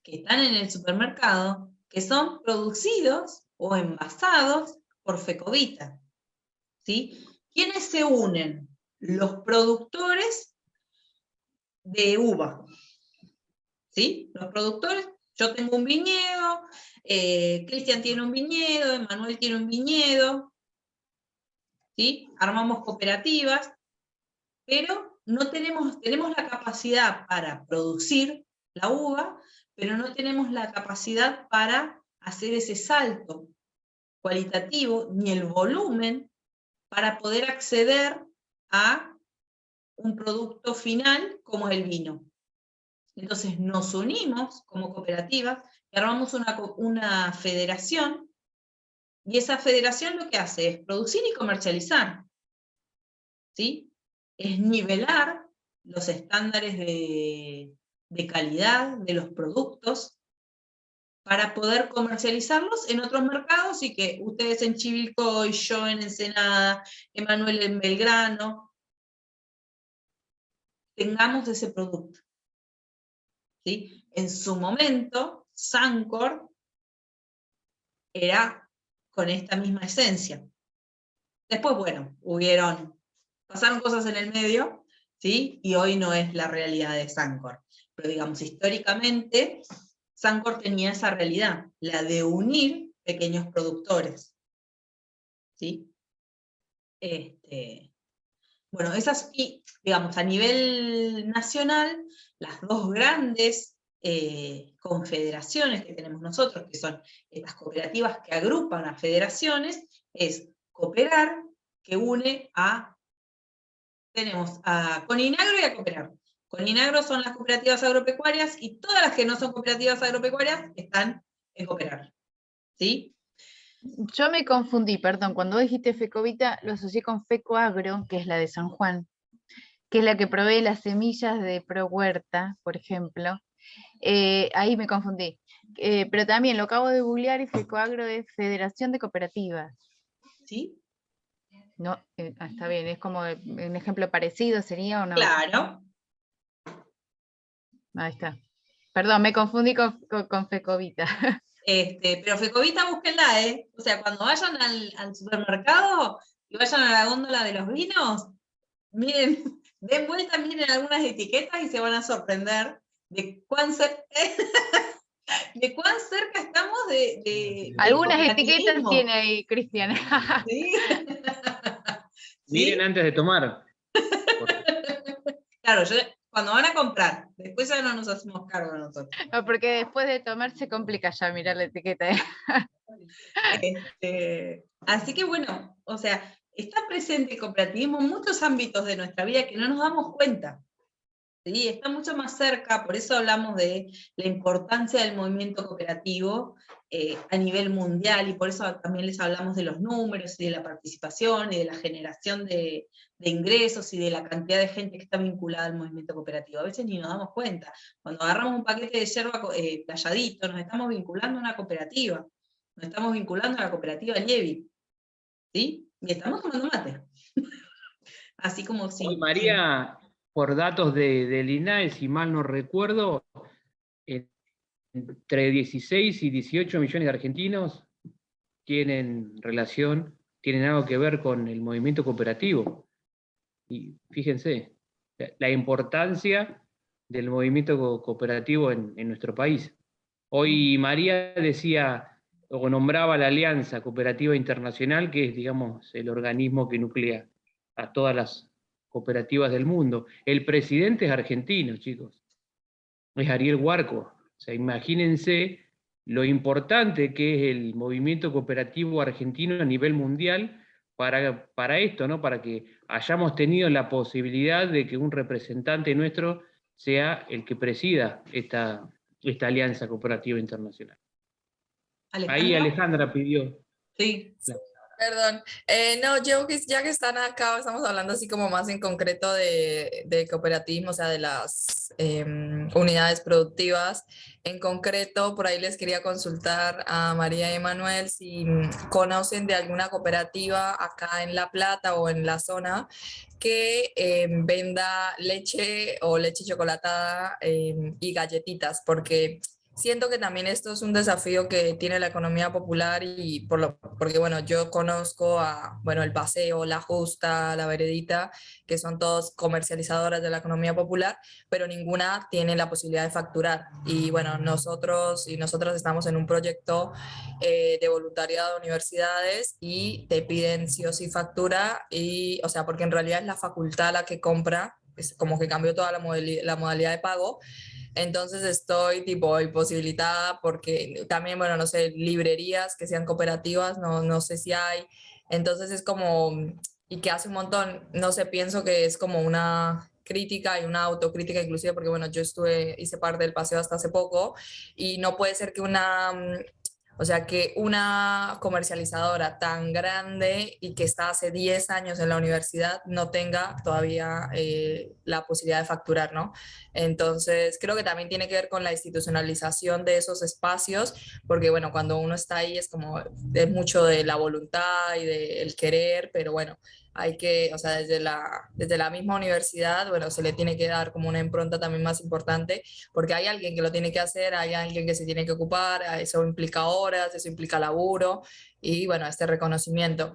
que están en el supermercado que son producidos o envasados por Fecovita, ¿sí? ¿Quiénes se unen? Los productores de uva, ¿sí? Los productores, yo tengo un viñedo, Cristian tiene un viñedo, Emanuel tiene un viñedo, ¿sí? Armamos cooperativas, pero no tenemos la capacidad para producir la uva, pero no tenemos la capacidad para hacer ese salto cualitativo, ni el volumen para poder acceder a un producto final como el vino. Entonces nos unimos como cooperativas y armamos una federación, y esa federación lo que hace es producir y comercializar, ¿sí? Es nivelar los estándares de calidad de los productos para poder comercializarlos en otros mercados y que ustedes en Chivilcoy, yo en Ensenada, Emanuel en Belgrano, tengamos ese producto, ¿sí? En su momento, Sancor era con esta misma esencia. Después, bueno, pasaron cosas en el medio, ¿sí? Y hoy no es la realidad de Sancor. Pero digamos, históricamente, Sancor tenía esa realidad, la de unir pequeños productores, ¿sí? Bueno, esas, y digamos, a nivel nacional, las dos grandes confederaciones que tenemos nosotros, que son estas cooperativas que agrupan a federaciones, es Cooperar, que une tenemos a Coninagro y a Cooperar. Coninagro son las cooperativas agropecuarias y todas las que no son cooperativas agropecuarias están en Cooperar, ¿sí? Yo me confundí, perdón, cuando vos dijiste Fecovita, lo asocié con Fecoagro, que es la de San Juan, que es la que provee las semillas de Pro Huerta, por ejemplo. Ahí me confundí. Pero también lo acabo de googlear y Fecoagro es Federación de Cooperativas. ¿Sí? No, está bien, es como un ejemplo parecido, ¿sería o no? Claro. Ahí está. Perdón, me confundí con Fecovita. Pero Fecovita búsquenla, ¿eh? O sea, cuando vayan al supermercado y vayan a la góndola de los vinos, miren, den vuelta, miren algunas etiquetas y se van a sorprender de cuán cerca estamos del Algunas etiquetas cooperativismo. tiene ahí, Cristian. ¿Sí? Miren ¿Sí? antes de tomar. Claro, cuando van a comprar, después ya no nos hacemos cargo nosotros. No, porque después de tomar se complica ya mirar la etiqueta. Así que bueno, o sea, está presente el cooperativismo en muchos ámbitos de nuestra vida que no nos damos cuenta. ¿sí? Está mucho más cerca, por eso hablamos de la importancia del movimiento cooperativo a nivel mundial, y por eso también les hablamos de los números, y de la participación, y de la generación de ingresos, y de la cantidad de gente que está vinculada al movimiento cooperativo. A veces ni nos damos cuenta. Cuando agarramos un paquete de yerba playadito, nos estamos vinculando a una cooperativa, nos estamos vinculando a la cooperativa Liebig, ¿sí? Y estamos tomando mate. Así como si... Hoy, María, por datos del INAE, si mal no recuerdo, entre 16 y 18 millones de argentinos tienen algo que ver con el movimiento cooperativo. Y fíjense, la importancia del movimiento cooperativo en nuestro país. Hoy María decía, o nombraba la Alianza Cooperativa Internacional, que es, digamos, el organismo que nuclea a todas las cooperativas del mundo. El presidente es argentino, chicos. Es Ariel Huarco. O sea, imagínense lo importante que es el movimiento cooperativo argentino a nivel mundial para esto, ¿no? Para que hayamos tenido la posibilidad de que un representante nuestro sea el que presida esta Alianza Cooperativa Internacional. Ahí Alejandra pidió. Sí. Perdón. No, ya que están acá, estamos hablando así como más en concreto de cooperativismo, o sea, de las unidades productivas. En concreto, por ahí les quería consultar a María y Emanuel si conocen de alguna cooperativa acá en La Plata o en la zona que venda leche o leche chocolatada y galletitas, porque siento que también esto es un desafío que tiene la economía popular y porque bueno, yo conozco a, bueno, El Paseo, La Justa, La Veredita, que son todos comercializadoras de la economía popular, pero ninguna tiene la posibilidad de facturar. Y bueno, nosotros y nosotras estamos en un proyecto de voluntariado de universidades y te piden sí o sí factura, y, o sea, porque en realidad es la facultad la que compra, es como que cambió toda la modalidad de pago. Entonces estoy tipo imposibilitada porque también, bueno, no sé, librerías que sean cooperativas, no sé si hay. Entonces es como, y que hace un montón, no sé, pienso que es como una crítica y una autocrítica inclusive, porque bueno, hice parte del paseo hasta hace poco, y no puede ser que o sea, que una comercializadora tan grande y que está hace 10 años en la universidad no tenga todavía la posibilidad de facturar, ¿no? Entonces, creo que también tiene que ver con la institucionalización de esos espacios, porque, bueno, cuando uno está ahí es mucho de la voluntad y del querer, pero bueno, hay que, o sea, desde la misma universidad, bueno, se le tiene que dar como una impronta también más importante, porque hay alguien que lo tiene que hacer, hay alguien que se tiene que ocupar, eso implica horas, eso implica laburo, y bueno, este reconocimiento.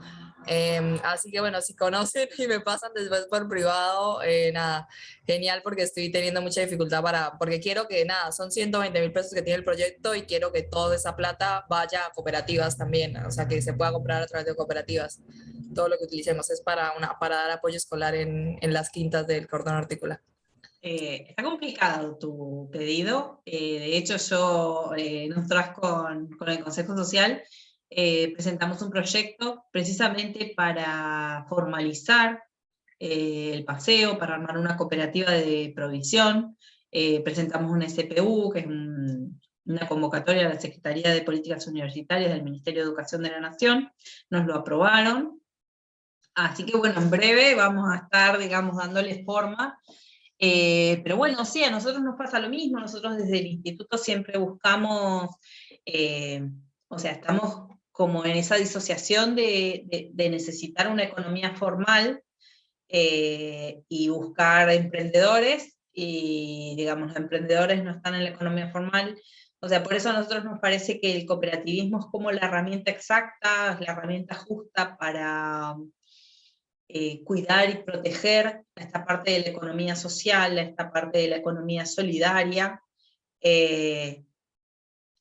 Así que bueno, si conocen y me pasan después por privado, nada, genial, porque estoy teniendo mucha dificultad porque quiero que, nada, son 120.000 pesos que tiene el proyecto y quiero que toda esa plata vaya a cooperativas también, o sea, que se pueda comprar a través de cooperativas. Todo lo que utilicemos es para dar apoyo escolar en las quintas del cordón hortícola. Está complicado tu pedido. De hecho, nosotras con el Consejo Social presentamos un proyecto precisamente para formalizar el paseo, para armar una cooperativa de provisión. Presentamos una SPU, que es una convocatoria a la Secretaría de Políticas Universitarias del Ministerio de Educación de la Nación. Nos lo aprobaron. Así que bueno, en breve vamos a estar, digamos, dándoles forma. Pero bueno, sí, a nosotros nos pasa lo mismo. Nosotros desde el instituto siempre buscamos, o sea, estamos como en esa disociación de necesitar una economía formal y buscar emprendedores, y digamos, los emprendedores no están en la economía formal. O sea, por eso a nosotros nos parece que el cooperativismo es como la herramienta exacta, la herramienta justa para cuidar y proteger esta parte de la economía social, esta parte de la economía solidaria,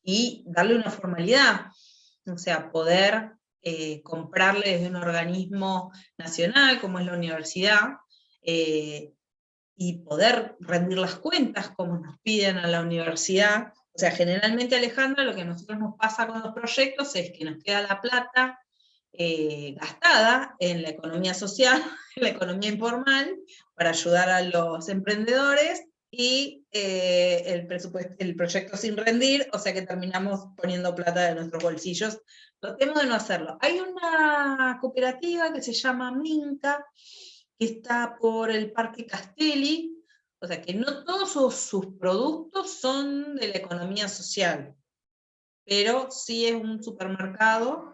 y darle una formalidad, o sea, poder comprarle desde un organismo nacional como es la universidad, y poder rendir las cuentas como nos piden a la universidad. O sea, generalmente, Alejandra, lo que a nosotros nos pasa con los proyectos es que nos queda la plata gastada en la economía social, en la economía informal, para ayudar a los emprendedores, y el proyecto sin rendir, o sea que terminamos poniendo plata de nuestros bolsillos. Tratemos de no hacerlo. Hay una cooperativa que se llama Minca, que está por el Parque Castelli, o sea que no todos sus productos son de la economía social, pero sí es un supermercado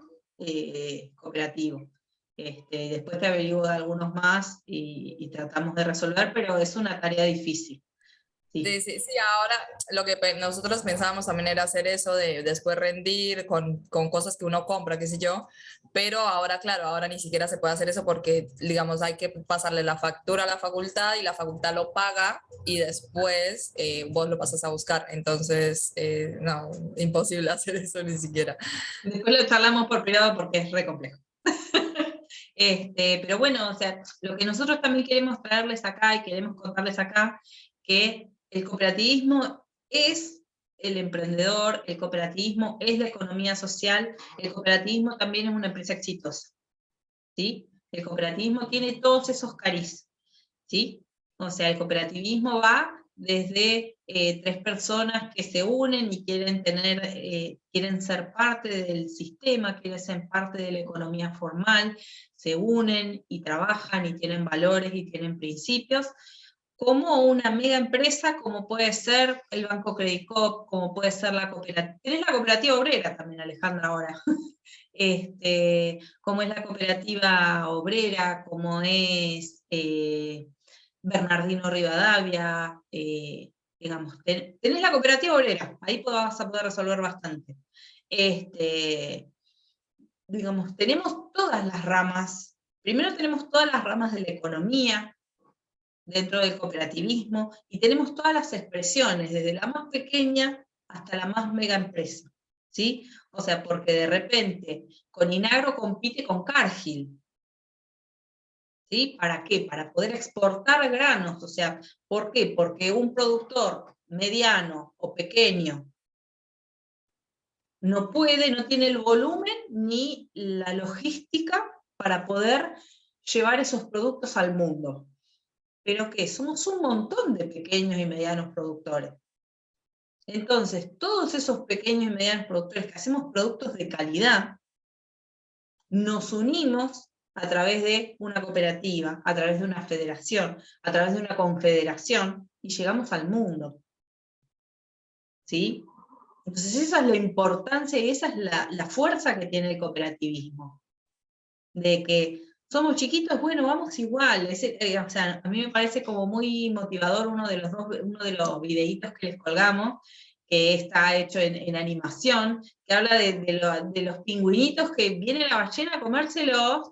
cooperativo. Después te averiguo de algunos más y tratamos de resolver, pero es una tarea difícil. Sí, sí, sí, ahora lo que nosotros pensábamos también era hacer eso de después rendir con cosas que uno compra, qué sé yo, pero ahora, claro, ahora ni siquiera se puede hacer eso porque, digamos, hay que pasarle la factura a la facultad y la facultad lo paga y después vos lo pasas a buscar, entonces, no, imposible hacer eso ni siquiera. Después lo charlamos por privado porque es re complejo. Pero bueno, o sea, lo que nosotros también queremos traerles acá y queremos contarles acá, que el cooperativismo es el emprendedor, el cooperativismo es la economía social, el cooperativismo también es una empresa exitosa, ¿sí? El cooperativismo tiene todos esos cariz, ¿sí? O sea, el cooperativismo va desde 3 personas que se unen y quieren ser parte del sistema, quieren ser parte de la economía formal, se unen y trabajan y tienen valores y tienen principios, como una mega empresa, como puede ser el Banco Credit Coop, como puede ser la cooperativa. Tenés la cooperativa obrera también, Alejandra, ahora. Como es la cooperativa obrera, como es Bernardino Rivadavia, digamos, tenés la cooperativa obrera, ahí vas a poder resolver bastante. Digamos, tenemos todas las ramas, primero tenemos todas las ramas de la economía, dentro del cooperativismo, y tenemos todas las expresiones, desde la más pequeña hasta la más mega empresa, ¿sí? O sea, porque de repente Coninagro compite con Cargill, ¿sí? ¿Para qué? Para poder exportar granos, o sea, ¿por qué? Porque un productor mediano o pequeño no puede, no tiene el volumen ni la logística para poder llevar esos productos al mundo. Pero que somos un montón de pequeños y medianos productores. Entonces, todos esos pequeños y medianos productores que hacemos productos de calidad, nos unimos a través de una cooperativa, a través de una federación, a través de una confederación, y llegamos al mundo. ¿Sí? Entonces esa es la importancia y esa es la fuerza que tiene el cooperativismo. De que somos chiquitos, bueno, vamos igual. O sea, a mí me parece como muy motivador uno de los videitos que les colgamos, que está hecho en animación, que habla de los pingüinitos que viene la ballena a comérselos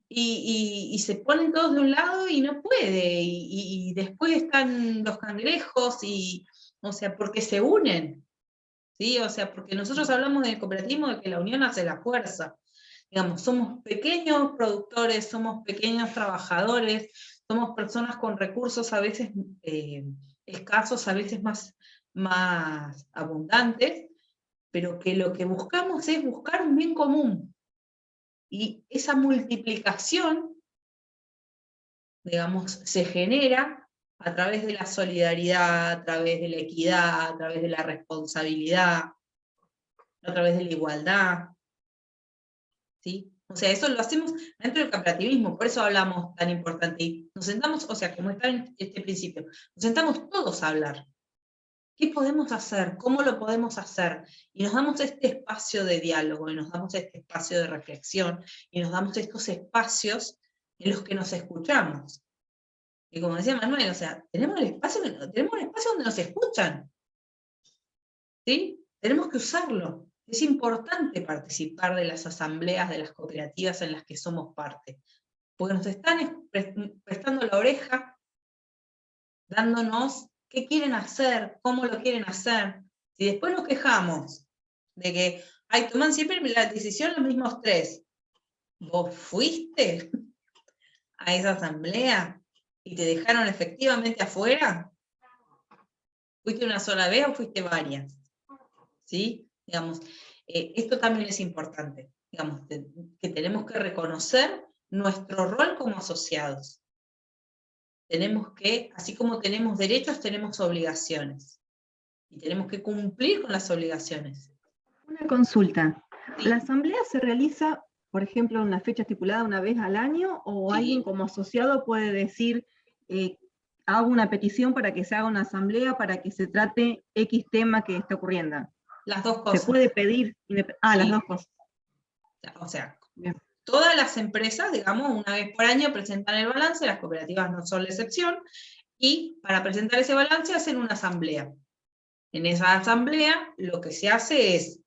y se ponen todos de un lado y no puede, y después están los cangrejos, o sea, porque se unen, ¿sí? O sea, porque nosotros hablamos del cooperativismo de que la unión hace la fuerza. Digamos, somos pequeños productores, somos pequeños trabajadores, somos personas con recursos a veces escasos, a veces más abundantes, pero que lo que buscamos es buscar un bien común. Y esa multiplicación, digamos, se genera a través de la solidaridad, a través de la equidad, a través de la responsabilidad, a través de la igualdad. ¿Sí? O sea, eso lo hacemos dentro del cooperativismo, por eso hablamos tan importante. Y nos sentamos, o sea, como está en este principio, nos sentamos todos a hablar. ¿Qué podemos hacer? ¿Cómo lo podemos hacer? Y nos damos este espacio de diálogo, y nos damos este espacio de reflexión, y nos damos estos espacios en los que nos escuchamos. Y como decía Manuel, o sea, tenemos un espacio donde nos escuchan. ¿Sí? Tenemos que usarlo. Es importante participar de las asambleas de las cooperativas en las que somos parte, porque nos están prestando la oreja, dándonos qué quieren hacer, cómo lo quieren hacer. Si después nos quejamos de que, ay, toman siempre la decisión los mismos 3, ¿vos fuiste a esa asamblea y te dejaron efectivamente afuera? ¿Fuiste una sola vez o fuiste varias? ¿Sí? Digamos, esto también es importante, digamos, que tenemos que reconocer nuestro rol como asociados. tenemos que, así como tenemos derechos, tenemos obligaciones. Y tenemos que cumplir con las obligaciones. Una consulta. Sí. ¿La asamblea se realiza, por ejemplo, en una fecha estipulada una vez al año, o Sí. alguien como asociado puede decir, hago una petición para que se haga una asamblea para que se trate X tema que está ocurriendo? Las dos cosas. ¿Se puede pedir? Las Sí. dos cosas. O sea, Bien. todas las empresas, digamos, una vez por año presentan el balance, las cooperativas no son la excepción, y para presentar ese balance hacen una asamblea. En esa asamblea lo que se hace es,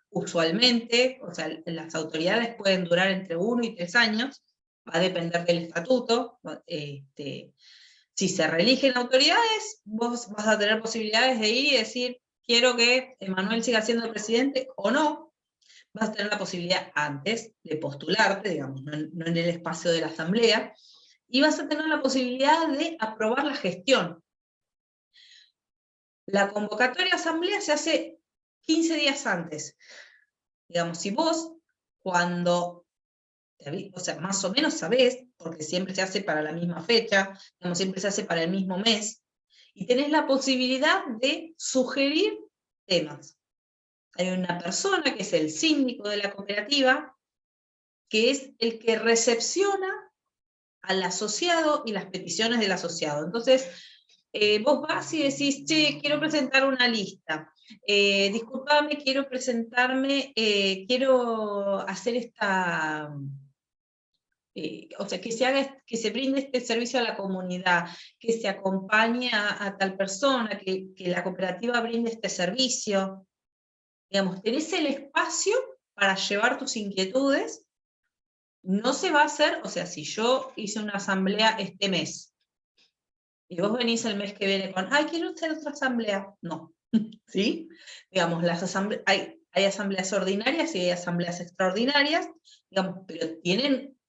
usualmente, o sea, las autoridades pueden durar entre 1 y 3 años, va a depender del estatuto. Si se reeligen autoridades, vos vas a tener posibilidades de ir y decir, quiero que Emanuel siga siendo presidente o no. Vas a tener la posibilidad antes de postularte, digamos, no en el espacio de la asamblea, y vas a tener la posibilidad de aprobar la gestión. La convocatoria a asamblea se hace 15 días antes. Digamos, si vos, cuando, o sea, más o menos sabés, porque siempre se hace para la misma fecha, digamos, siempre se hace para el mismo mes, y tenés la posibilidad de sugerir temas. Hay una persona que es el síndico de la cooperativa, que es el que recepciona al asociado y las peticiones del asociado. Entonces, vos vas y decís, che, quiero presentar una lista. Disculpame, quiero presentarme, quiero hacer esta... o sea, que se brinde este servicio a la comunidad, que se acompañe a tal persona, que la cooperativa brinde este servicio. Digamos, tenés el espacio para llevar tus inquietudes. No se va a hacer, o sea, si yo hice una asamblea este mes, y vos venís el mes que viene con, ay, quiero hacer otra asamblea, no, ¿sí? Digamos, hay asambleas ordinarias y hay asambleas extraordinarias, digamos, pero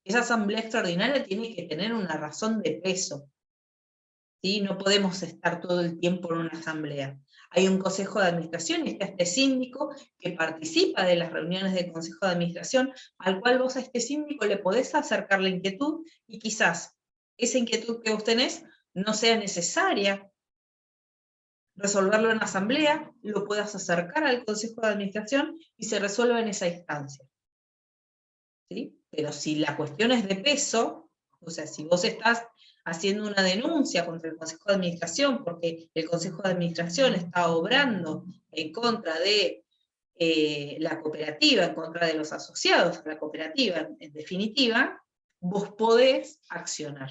esa asamblea extraordinaria tiene que tener una razón de peso, ¿sí? No podemos estar todo el tiempo en una asamblea. Hay un consejo de administración y está este síndico que participa de las reuniones del consejo de administración, al cual vos a este síndico le podés acercar la inquietud, y quizás esa inquietud que vos tenés no sea necesaria resolverlo en asamblea, lo puedas acercar al consejo de administración y se resuelva en esa instancia. ¿Sí? Pero si la cuestión es de peso, o sea, si vos estás haciendo una denuncia contra el Consejo de Administración porque el Consejo de Administración está obrando en contra de la cooperativa, en contra de los asociados a la cooperativa, en definitiva, vos podés accionar.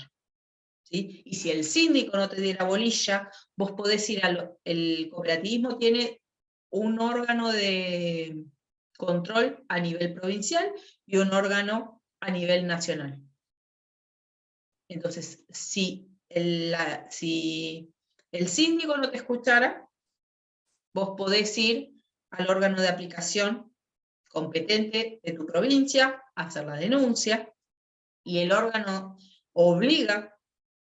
¿Sí? Y si el síndico no te diera bolilla, vos podés ir el cooperativismo tiene un órgano de control a nivel provincial y un órgano a nivel nacional. Entonces, si el síndico no te escuchara, vos podés ir al órgano de aplicación competente de tu provincia, a hacer la denuncia, y el órgano obliga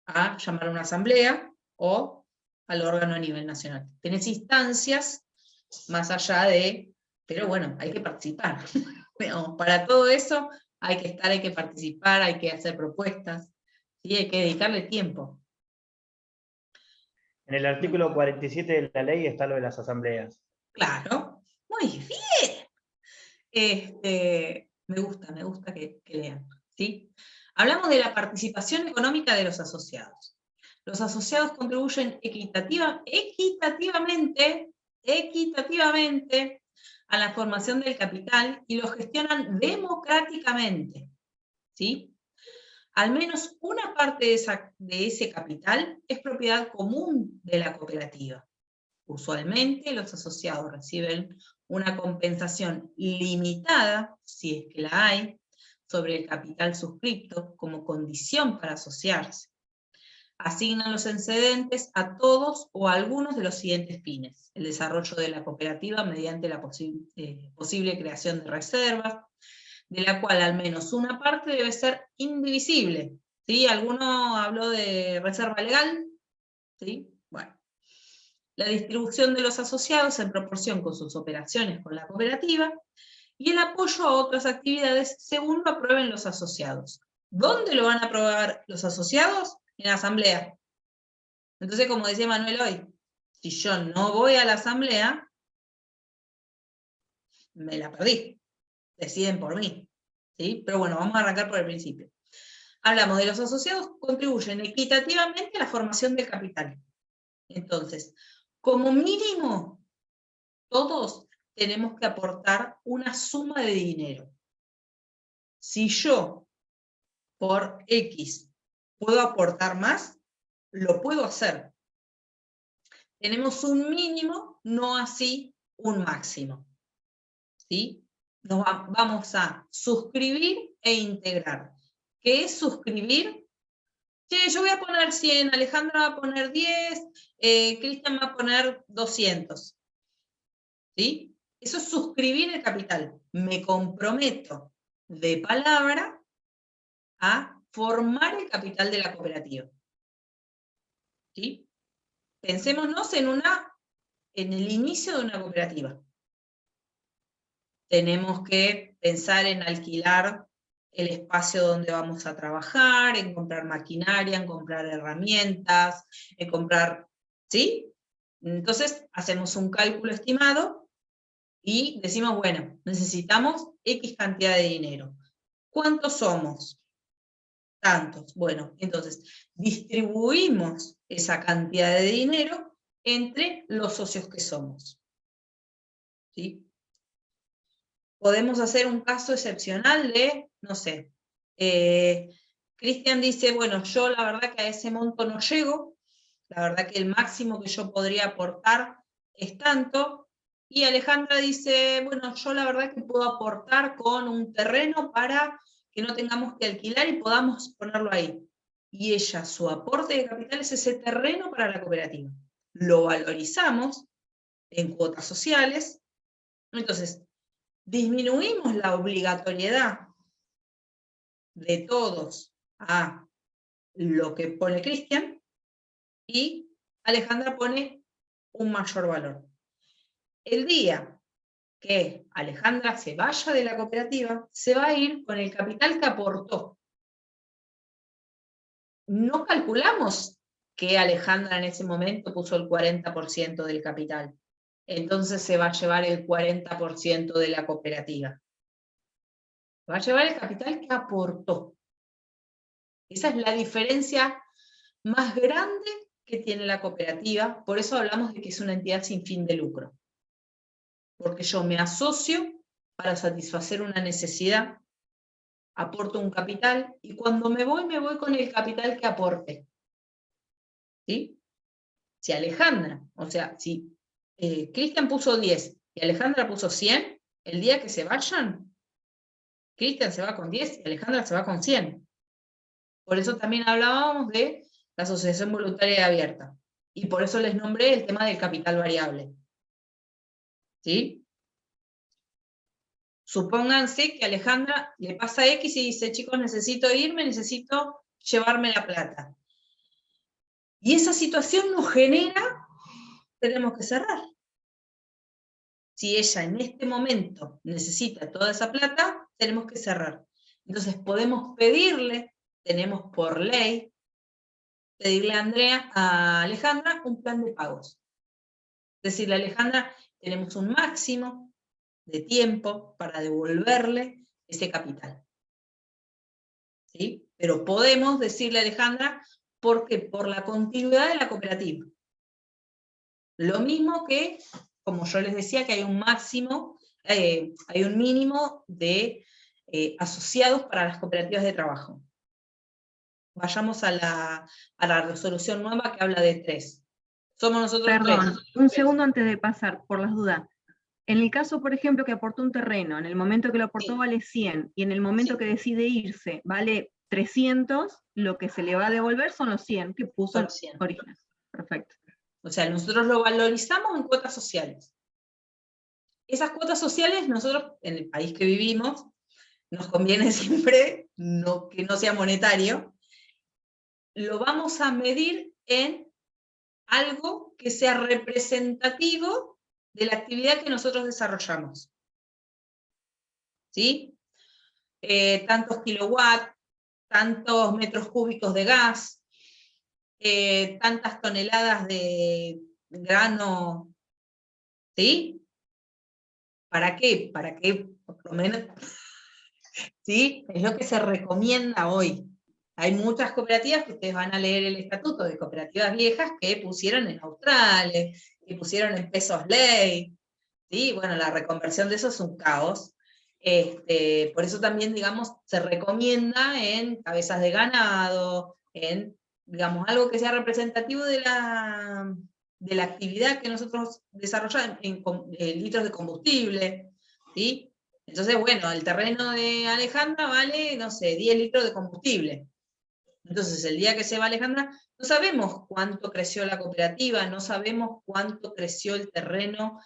a llamar a una asamblea o al órgano a nivel nacional. Tenés instancias más allá de, pero bueno, hay que participar. Para todo eso hay que estar, hay que participar, hay que hacer propuestas, ¿sí? Hay que dedicarle tiempo. En el artículo 47 de la ley está lo de las asambleas. Claro, muy bien. Me gusta que lean, ¿sí? Hablamos de la participación económica de los asociados. Los asociados contribuyen equitativamente a la formación del capital y lo gestionan democráticamente, ¿sí? Al menos una parte de ese capital es propiedad común de la cooperativa. Usualmente los asociados reciben una compensación limitada, si es que la hay, sobre el capital suscripto como condición para asociarse. Asignan los excedentes a todos o a algunos de los siguientes fines: el desarrollo de la cooperativa mediante la posible creación de reservas, de la cual al menos una parte debe ser indivisible. ¿Sí? ¿Alguno habló de reserva legal? ¿Sí? Bueno. La distribución de los asociados en proporción con sus operaciones con la cooperativa, y el apoyo a otras actividades según lo aprueben los asociados, ¿Dónde lo van a aprobar los asociados? En la asamblea. Entonces, como decía Manuel hoy, si yo no voy a la asamblea, me la perdí. Deciden por mí. ¿Sí? Pero bueno, vamos a arrancar por el principio. Hablamos de los asociados contribuyen equitativamente a la formación del capital. Entonces, como mínimo, todos tenemos que aportar una suma de dinero. Si yo, por X, puedo aportar más, lo puedo hacer. Tenemos un mínimo, no así un máximo. ¿Sí? Vamos a suscribir e integrar. ¿Qué es suscribir? Che, yo voy a poner 100, Alejandra va a poner 10, Cristian va a poner 200. ¿Sí? Eso es suscribir el capital. Me comprometo de palabra a formar el capital de la cooperativa. ¿Sí? Pensémonos en el inicio de una cooperativa. Tenemos que pensar en alquilar el espacio donde vamos a trabajar, en comprar maquinaria, en comprar herramientas, en comprar, ¿sí? Entonces hacemos un cálculo estimado y decimos, bueno, necesitamos X cantidad de dinero. ¿Cuántos somos? Tantos. Bueno, entonces distribuimos esa cantidad de dinero entre los socios que somos. ¿Sí? Podemos hacer un caso excepcional de, no sé, Cristian dice, bueno, yo la verdad que a ese monto no llego, la verdad que el máximo que yo podría aportar es tanto, y Alejandra dice, bueno, yo la verdad que puedo aportar con un terreno para que no tengamos que alquilar y podamos ponerlo ahí. Y ella, su aporte de capital es ese terreno para la cooperativa. Lo valorizamos en cuotas sociales, entonces disminuimos la obligatoriedad de todos a lo que pone Cristian, y Alejandra pone un mayor valor. El día que Alejandra se vaya de la cooperativa, se va a ir con el capital que aportó. No calculamos que Alejandra en ese momento puso el 40% del capital. Entonces se va a llevar el 40% de la cooperativa. Va a llevar el capital que aportó. Esa es la diferencia más grande que tiene la cooperativa, por eso hablamos de que es una entidad sin fin de lucro. Porque yo me asocio para satisfacer una necesidad, aporto un capital, y cuando me voy con el capital que aporte. ¿Sí? Si Alejandra, o sea, si Cristian puso 10 y Alejandra puso 100, el día que se vayan, Cristian se va con 10 y Alejandra se va con 100. Por eso también hablábamos de la asociación voluntaria y abierta. Y por eso les nombré el tema del capital variable. ¿Sí? Supónganse que a Alejandra le pasa X y dice, chicos, necesito irme, necesito llevarme la plata. Y esa situación nos genera, tenemos que cerrar. Si ella en este momento necesita toda esa plata, tenemos que cerrar. Entonces podemos pedirle, tenemos por ley, pedirle a Alejandra un plan de pagos. Decirle a Alejandra, tenemos un máximo de tiempo para devolverle ese capital. ¿Sí? Pero podemos decirle a Alejandra, porque por la continuidad de la cooperativa. Lo mismo que, como yo les decía, que hay un máximo, hay un mínimo de asociados para las cooperativas de trabajo. Vayamos a la resolución nueva que habla de 3. Somos nosotros 3. Perdón, un segundo antes de pasar, por las dudas. En el caso, por ejemplo, que aportó un terreno, en el momento que lo aportó Sí. vale 100, y en el momento Sí. que decide irse vale 300, lo que se le va a devolver son los 100 que puso Son 100. original. Perfecto. O sea, nosotros lo valorizamos en cuotas sociales. Esas cuotas sociales, nosotros, en el país que vivimos, nos conviene siempre que no sea monetario, lo vamos a medir en algo que sea representativo de la actividad que nosotros desarrollamos. ¿Sí? Tantos kilowatts, tantos metros cúbicos de gas, tantas toneladas de grano, ¿sí? ¿Para qué? Para que, por lo menos, ¿sí? Es lo que se recomienda hoy. Hay muchas cooperativas que ustedes van a leer el estatuto de cooperativas viejas que pusieron en australes, que pusieron en pesos ley, ¿sí? Bueno, la reconversión de eso es un caos. Por eso también, digamos, se recomienda en cabezas de ganado, en, digamos, algo que sea representativo de la actividad que nosotros desarrollamos en litros de combustible, ¿sí? Entonces, bueno, el terreno de Alejandra vale, no sé, 10 litros de combustible. Entonces, el día que se va Alejandra, no sabemos cuánto creció la cooperativa, no sabemos cuánto creció el terreno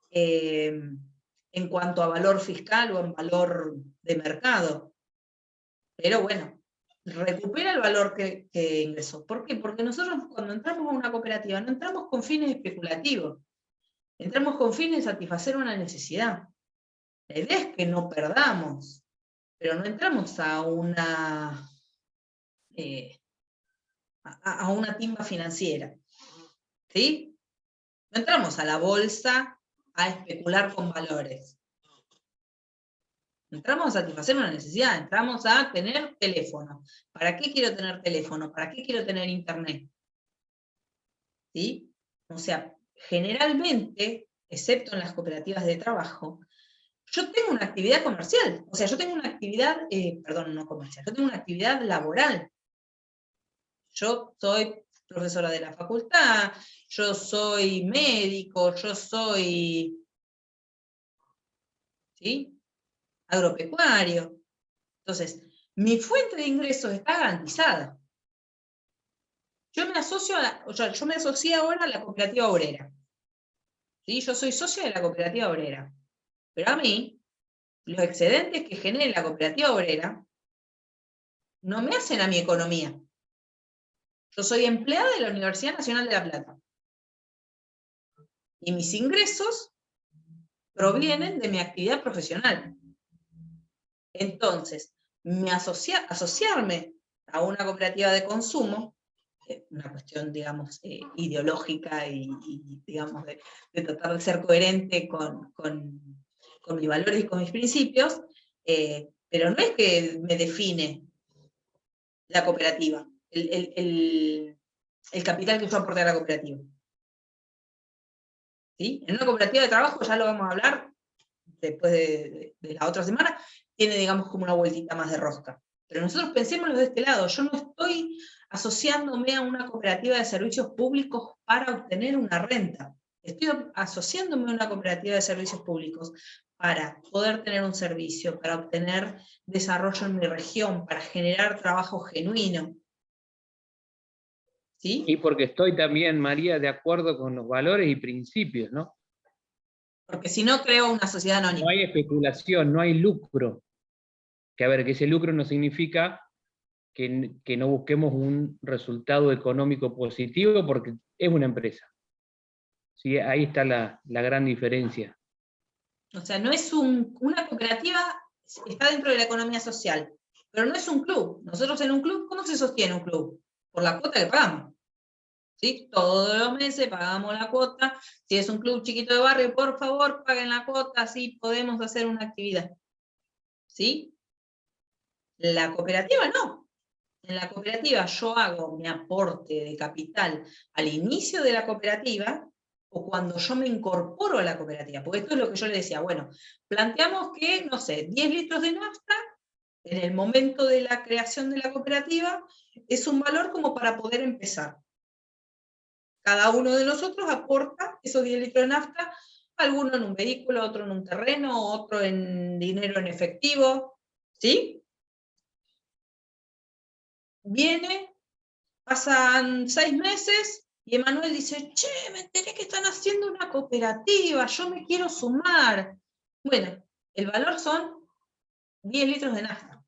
en cuanto a valor fiscal o en valor de mercado. Pero bueno, recupera el valor que ingresó. ¿Por qué? Porque nosotros cuando entramos a una cooperativa no entramos con fines especulativos, entramos con fines de satisfacer una necesidad. La idea es que no perdamos, pero no entramos a una timba financiera, ¿sí? No entramos a la bolsa a especular con valores. Entramos a satisfacer una necesidad, entramos a tener teléfono. ¿Para qué quiero tener teléfono? ¿Para qué quiero tener internet? ¿Sí? O sea, generalmente, excepto en las cooperativas de trabajo, yo tengo una actividad comercial, o sea, yo tengo una actividad, perdón, no comercial, yo tengo una actividad laboral. Yo soy profesora de la facultad, yo soy médico, yo soy, ¿sí? Agropecuario. Entonces, mi fuente de ingresos está garantizada. Yo me asocio yo me asocié ahora a la cooperativa obrera. ¿Sí? Yo soy socia de la cooperativa obrera. Pero a mí, los excedentes que genere la cooperativa obrera no me hacen a mi economía. Yo soy empleada de la Universidad Nacional de La Plata. Y mis ingresos provienen de mi actividad profesional. Entonces, asociarme a una cooperativa de consumo, una cuestión, digamos, ideológica y digamos, de tratar de ser coherente con mis valores y con mis principios, pero no es que me define la cooperativa, el capital que yo aporte a la cooperativa. ¿Sí? En una cooperativa de trabajo, ya lo vamos a hablar después de la otra semana, tiene, digamos, como una vueltita más de rosca. Pero nosotros pensémoslo de este lado, yo no estoy asociándome a una cooperativa de servicios públicos para obtener una renta. Estoy asociándome a una cooperativa de servicios públicos para poder tener un servicio, para obtener desarrollo en mi región, para generar trabajo genuino. ¿Sí? Y porque estoy también, María, de acuerdo con los valores y principios, ¿no? Porque si no, creo una sociedad anónima. No hay especulación, no hay lucro. Que a ver, que ese lucro no significa que no busquemos un resultado económico positivo porque es una empresa. ¿Sí? Ahí está la gran diferencia. O sea, no es una cooperativa, está dentro de la economía social, pero no es un club. Nosotros en un club, ¿cómo se sostiene un club? Por la cuota que pagamos. ¿Sí? Todos los meses pagamos la cuota. Si es un club chiquito de barrio, por favor, paguen la cuota, así podemos hacer una actividad. ¿Sí? La cooperativa no. En la cooperativa yo hago mi aporte de capital al inicio de la cooperativa o cuando yo me incorporo a la cooperativa, porque esto es lo que yo le decía, bueno, planteamos que, no sé, 10 litros de nafta en el momento de la creación de la cooperativa es un valor como para poder empezar. Cada uno de nosotros aporta esos 10 litros de nafta, alguno en un vehículo, otro en un terreno, otro en dinero en efectivo, ¿sí? Viene, pasan 6 meses y Emanuel dice, che, me enteré que están haciendo una cooperativa, yo me quiero sumar. Bueno, el valor son 10 litros de nafta.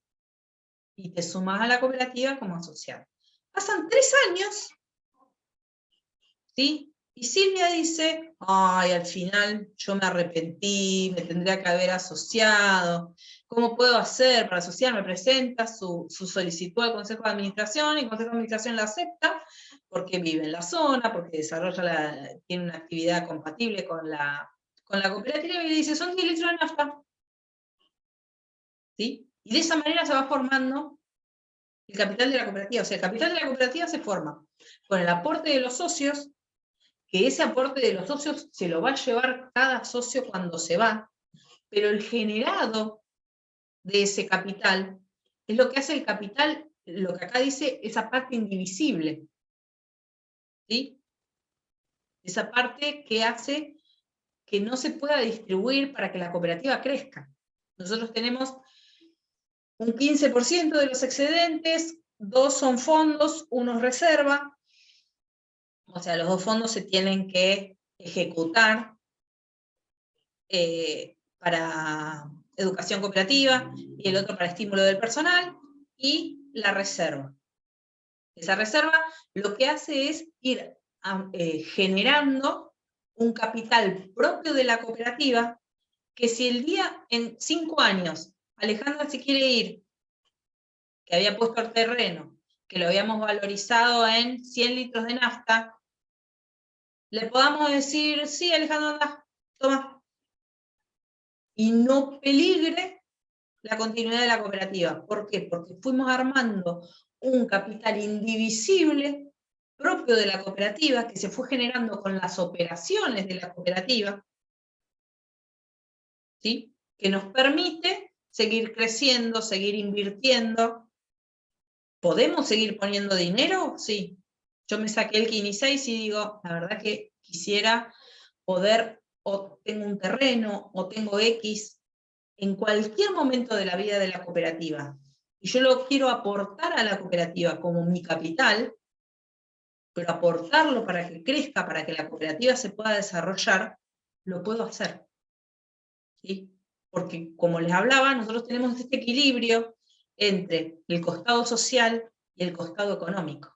Y te sumas a la cooperativa como asociado. Pasan 3 años, ¿sí? Y Silvia dice, ay, al final yo me arrepentí, me tendría que haber asociado, ¿Cómo puedo hacer para asociarme? Presenta su solicitud al Consejo de Administración, y el Consejo de Administración la acepta, porque vive en la zona, porque desarrolla tiene una actividad compatible con la cooperativa, y le dice, son 10 litros de nafta. ¿Sí? Y de esa manera se va formando el capital de la cooperativa. O sea, el capital de la cooperativa se forma con el aporte de los socios, que ese aporte de los socios se lo va a llevar cada socio cuando se va, pero el generado de ese capital es lo que hace el capital, lo que acá dice, esa parte indivisible. ¿Sí? Esa parte que hace que no se pueda distribuir para que la cooperativa crezca. Nosotros tenemos un 15% de los excedentes, 2 son fondos, 1 es reserva. O sea, los 2 fondos se tienen que ejecutar para educación cooperativa, y el otro para estímulo del personal, y la reserva. Esa reserva lo que hace es ir generando un capital propio de la cooperativa, que si el día, en 5 años, Alejandra se quiere ir, que había puesto el terreno, que lo habíamos valorizado en 100 litros de nafta, le podamos decir, sí, Alejandra, anda, toma. Y no peligre la continuidad de la cooperativa. ¿Por qué? Porque fuimos armando un capital indivisible propio de la cooperativa, que se fue generando con las operaciones de la cooperativa, ¿sí? Que nos permite seguir creciendo, seguir invirtiendo. ¿Podemos seguir poniendo dinero? Sí. Yo me saqué el Kini 6 y digo, la verdad que quisiera poder, o tengo un terreno, o tengo X, en cualquier momento de la vida de la cooperativa, y yo lo quiero aportar a la cooperativa como mi capital, pero aportarlo para que crezca, para que la cooperativa se pueda desarrollar, lo puedo hacer. ¿Sí? Porque, como les hablaba, nosotros tenemos este equilibrio entre el costado social y el costado económico.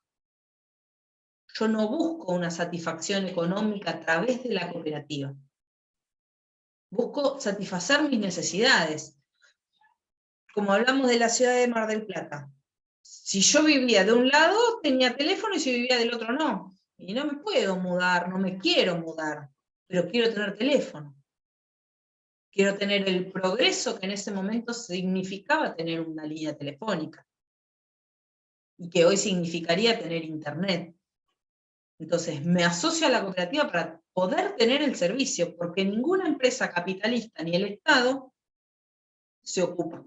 Yo no busco una satisfacción económica a través de la cooperativa. Busco satisfacer mis necesidades. Como hablamos de la ciudad de Mar del Plata, si yo vivía de un lado, tenía teléfono, y si vivía del otro, no. Y no me puedo mudar, no me quiero mudar, pero quiero tener teléfono. Quiero tener el progreso que en ese momento significaba tener una línea telefónica, y que hoy significaría tener internet. Entonces, me asocio a la cooperativa para poder tener el servicio, porque ninguna empresa capitalista ni el Estado se ocupa.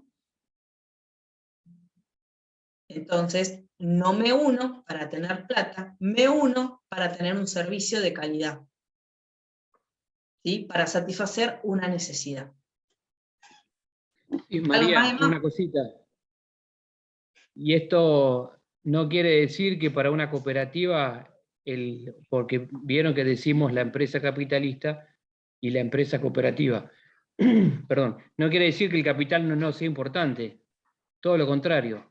Entonces, no me uno para tener plata, me uno para tener un servicio de calidad, ¿sí? Para satisfacer una necesidad. Sí, María, una cosita. Y esto no quiere decir que para una cooperativa, porque vieron que decimos la empresa capitalista y la empresa cooperativa. Perdón, no quiere decir que el capital no sea importante. Todo lo contrario.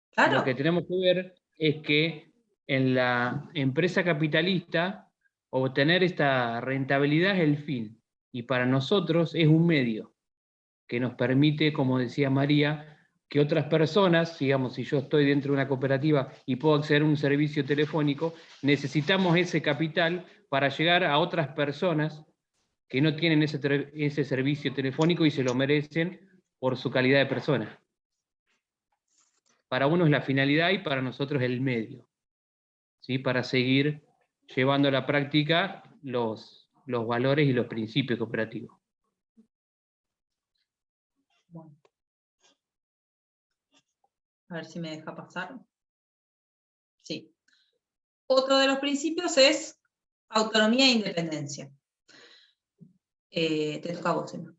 Claro. Lo que tenemos que ver es que en la empresa capitalista obtener esta rentabilidad es el fin, y para nosotros es un medio que nos permite, como decía María, que otras personas, digamos, si yo estoy dentro de una cooperativa y puedo acceder a un servicio telefónico, necesitamos ese capital para llegar a otras personas que no tienen ese servicio telefónico y se lo merecen por su calidad de persona. Para uno es la finalidad y para nosotros el medio, ¿sí? Para seguir llevando a la práctica los valores y los principios cooperativos. Bueno. A ver si me deja pasar. Sí. Otro de los principios es autonomía e independencia. Te toca a vos, Emma.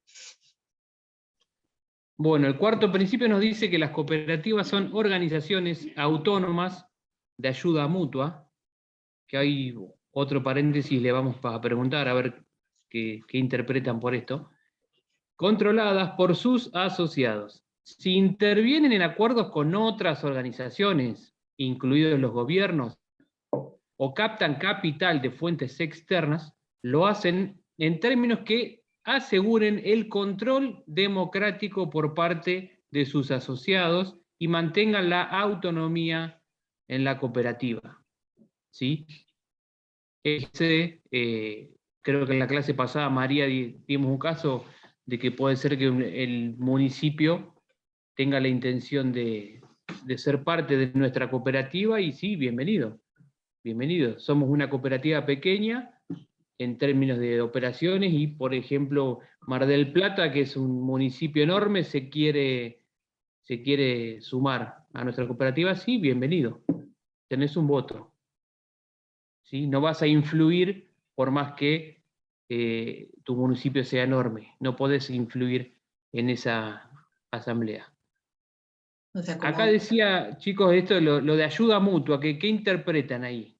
Bueno, el cuarto principio nos dice que las cooperativas son organizaciones autónomas de ayuda mutua, que hay otro paréntesis, le vamos a preguntar a ver qué interpretan por esto, controladas por sus asociados. Si intervienen en acuerdos con otras organizaciones, incluidos los gobiernos, o captan capital de fuentes externas, lo hacen en términos que aseguren el control democrático por parte de sus asociados y mantengan la autonomía en la cooperativa. ¿Sí? Creo que en la clase pasada, María, dimos un caso de que puede ser que el municipio tenga la intención de ser parte de nuestra cooperativa, y sí, bienvenido. Bienvenido. Somos una cooperativa pequeña en términos de operaciones y, por ejemplo, Mar del Plata, que es un municipio enorme, se quiere sumar a nuestra cooperativa, sí, bienvenido. Tenés un voto. ¿Sí? No vas a influir por más que tu municipio sea enorme. No podés influir en esa asamblea. O sea, Acá decía, chicos, esto lo de ayuda mutua, ¿qué interpretan ahí?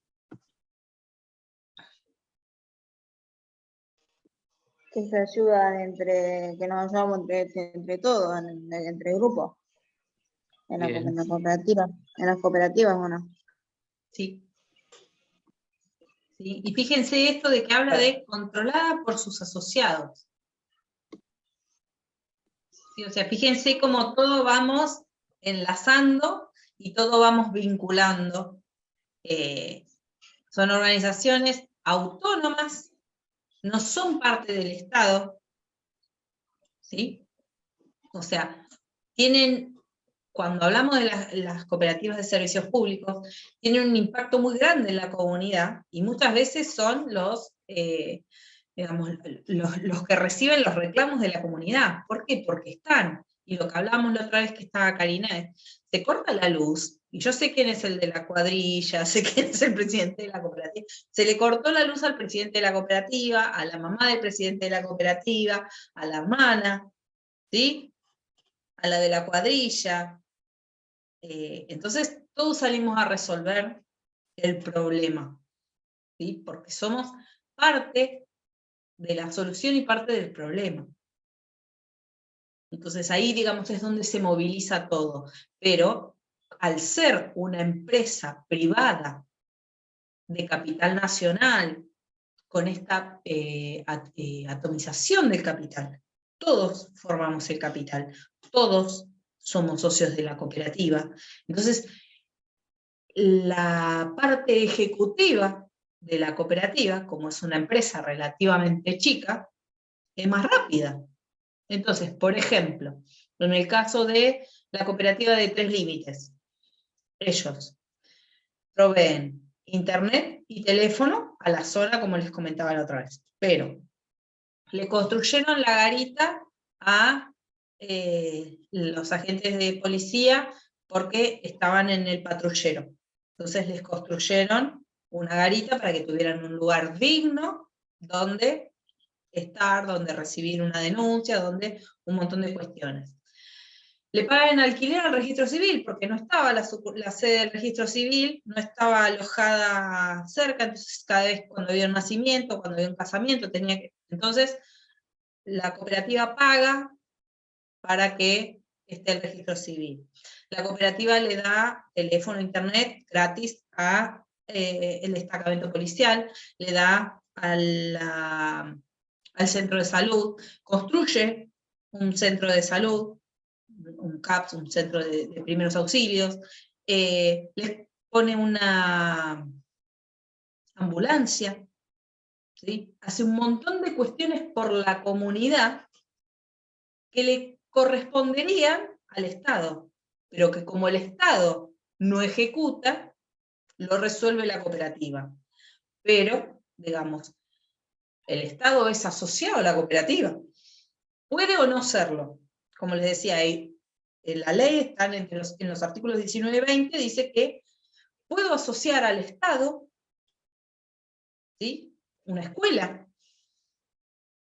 Que se ayuda que nos ayudamos entre todos, entre grupos, en la Bien. cooperativa, en las cooperativas, ¿o no? Sí. Sí. Y fíjense esto de que habla de controlada por sus asociados. Sí, o sea, fíjense cómo todo vamos enlazando y todo vamos vinculando. Son organizaciones autónomas, no son parte del Estado, ¿sí? O sea, cuando hablamos de las cooperativas de servicios públicos, tienen un impacto muy grande en la comunidad, y muchas veces son los que reciben los reclamos de la comunidad. ¿Por qué? Porque están, y lo que hablábamos la otra vez que estaba Karina, se corta la luz, y yo sé quién es el de la cuadrilla, sé quién es el presidente de la cooperativa, se le cortó la luz al presidente de la cooperativa, a la mamá del presidente de la cooperativa, a la hermana, ¿sí? A la de la cuadrilla. Entonces todos salimos a resolver el problema, ¿sí? Porque somos parte de la solución y parte del problema. Entonces ahí, digamos, es donde se moviliza todo. Pero al ser una empresa privada de capital nacional, con esta atomización del capital, todos formamos el capital, todos somos socios de la cooperativa. Entonces, la parte ejecutiva de la cooperativa, como es una empresa relativamente chica, es más rápida. Entonces, por ejemplo, en el caso de la cooperativa de Tres Límites, ellos proveen internet y teléfono a la zona, como les comentaba la otra vez, pero le construyeron la garita a los agentes de policía porque estaban en el patrullero. Entonces les construyeron una garita para que tuvieran un lugar digno donde estar, donde recibir una denuncia, donde un montón de cuestiones. Le pagan alquiler al registro civil, porque no estaba la sede del registro civil, no estaba alojada cerca, entonces cada vez cuando había un nacimiento, cuando había un casamiento, tenía que... Entonces, la cooperativa paga para que esté el registro civil. La cooperativa le da teléfono, internet gratis a el destacamento policial, le da al centro de salud, construye un centro de salud, un CAPS, un centro de primeros auxilios, les pone una ambulancia, ¿sí? Hace un montón de cuestiones por la comunidad que le corresponderían al Estado, pero que como el Estado no ejecuta, lo resuelve la cooperativa. Pero, digamos, el Estado es asociado a la cooperativa. Puede o no serlo. Como les decía, en la ley están en los artículos 19 y 20, dice que puedo asociar al Estado, ¿sí? Una escuela,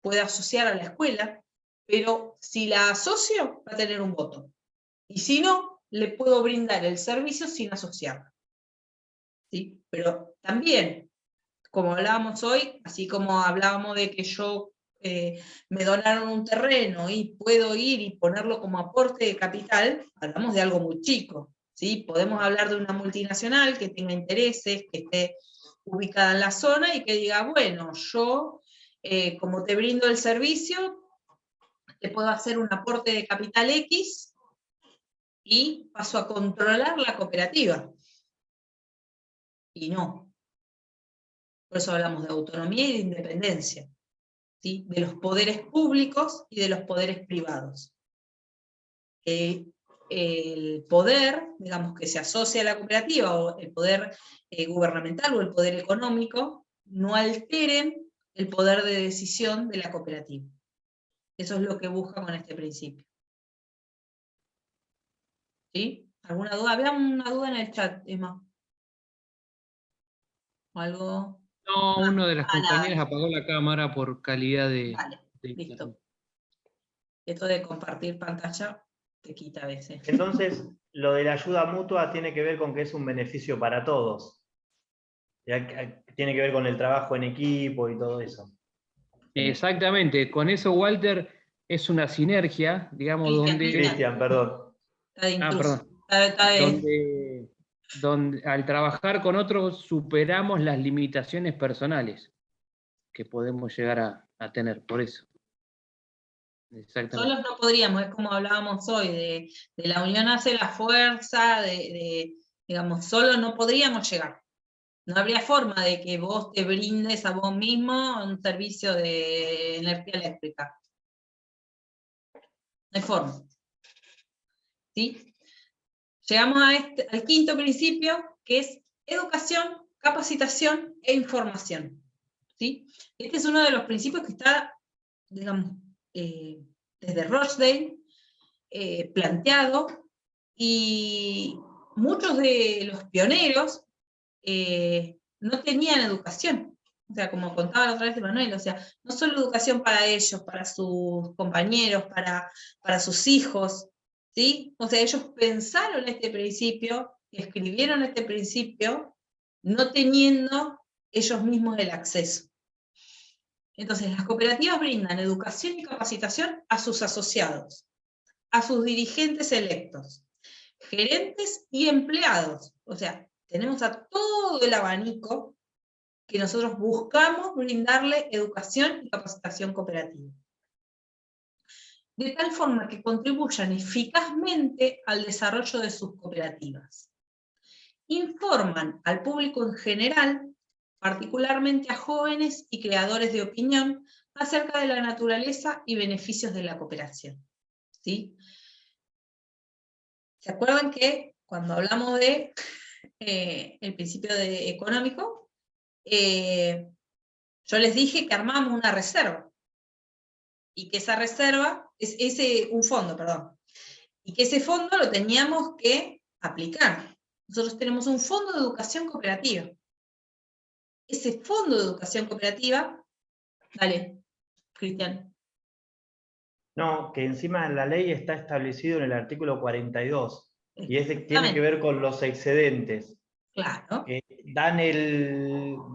puede asociar a la escuela, pero si la asocio, va a tener un voto. Y si no, le puedo brindar el servicio sin asociarla. ¿Sí? Pero también, como hablábamos hoy, así como hablábamos de que yo me donaron un terreno y puedo ir y ponerlo como aporte de capital, hablamos de algo muy chico. ¿Sí? Podemos hablar de una multinacional que tenga intereses, que esté ubicada en la zona y que diga, bueno, yo como te brindo el servicio, te puedo hacer un aporte de capital X y paso a controlar la cooperativa. Y no. Por eso hablamos de autonomía y de independencia, ¿sí? De los poderes públicos y de los poderes privados. El poder, digamos, que se asocia a la cooperativa, o el poder gubernamental o el poder económico, no alteren el poder de decisión de la cooperativa. Eso es lo que busca con este principio. ¿Sí? ¿Alguna duda? Había una duda en el chat, Emma. ¿O algo? No, una de las nada. compañeras apagó la cámara por calidad de... Vale, de listo. internet. Esto de compartir pantalla te quita a veces. Entonces, lo de la ayuda mutua tiene que ver con que es un beneficio para todos. Tiene que ver con el trabajo en equipo y todo eso. Exactamente, con eso, Walter, es una sinergia, digamos, Cristian, perdón. Está de intruso. perdón. Está Donde al trabajar con otros superamos las limitaciones personales que podemos llegar a tener, por eso. Exactamente. Solos no podríamos, es como hablábamos hoy, de la unión hace la fuerza, digamos, solo no podríamos llegar. No habría forma de que vos te brindes a vos mismo un servicio de energía eléctrica. No hay forma. ¿Sí? Llegamos al quinto principio, que es educación, capacitación e información. ¿Sí? Este es uno de los principios que está, digamos, desde Rochdale, planteado, y muchos de los pioneros no tenían educación. O sea, como contaba la otra vez Manuel, o sea, no solo educación para ellos, para sus compañeros, para sus hijos, ¿sí? O sea, ellos pensaron este principio, escribieron este principio, no teniendo ellos mismos el acceso. Entonces, las cooperativas brindan educación y capacitación a sus asociados, a sus dirigentes electos, gerentes y empleados. O sea, tenemos a todo el abanico que nosotros buscamos brindarle educación y capacitación cooperativa. De tal forma que contribuyan eficazmente al desarrollo de sus cooperativas. Informan al público en general, particularmente a jóvenes y creadores de opinión, acerca de la naturaleza y beneficios de la cooperación. ¿Sí? ¿Se acuerdan que cuando hablamos de el principio económico, yo les dije que armamos una reserva, y que esa reserva, un fondo, perdón, y que ese fondo lo teníamos que aplicar. Nosotros tenemos un fondo de educación cooperativa. Ese fondo de educación cooperativa, dale, Cristian. No, que encima en la ley está establecido en el artículo 42, y ese tiene que ver con los excedentes. Claro. Dan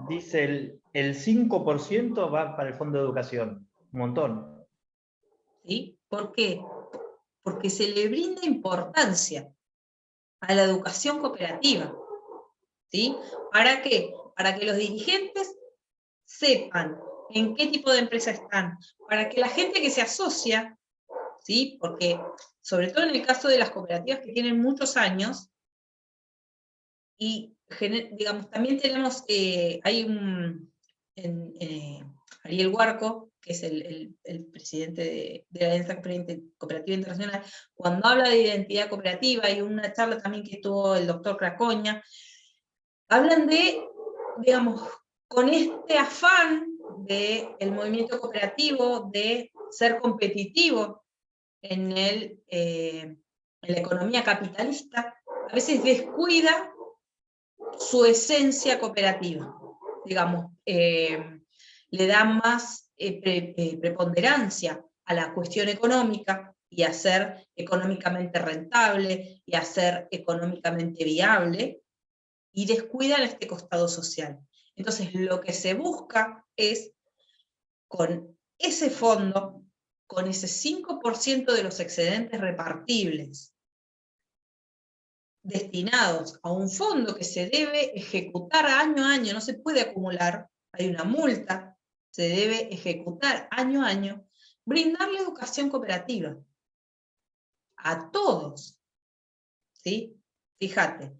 dice el 5% va para el fondo de educación, un montón. ¿Sí? ¿Por qué? Porque se le brinda importancia a la educación cooperativa. ¿Sí? ¿Para qué? Para que los dirigentes sepan en qué tipo de empresa están, para que la gente que se asocia, ¿sí? Porque sobre todo en el caso de las cooperativas que tienen muchos años, y digamos, también tenemos, hay Ariel Huarco, que es el presidente de la Alianza Cooperativa Internacional, cuando habla de identidad cooperativa, hay una charla también que tuvo el doctor Cracoña, hablan de, digamos, con este afán del movimiento cooperativo de ser competitivo en la economía capitalista, a veces descuida su esencia cooperativa, digamos, le da más preponderancia a la cuestión económica y a ser económicamente rentable y a ser económicamente viable, y descuidan este costado social. Entonces, lo que se busca es, con ese fondo, con ese 5% de los excedentes repartibles, destinados a un fondo que se debe ejecutar año a año, no se puede acumular, hay una multa se debe ejecutar año a año, brindarle educación cooperativa a todos, ¿sí? Fíjate,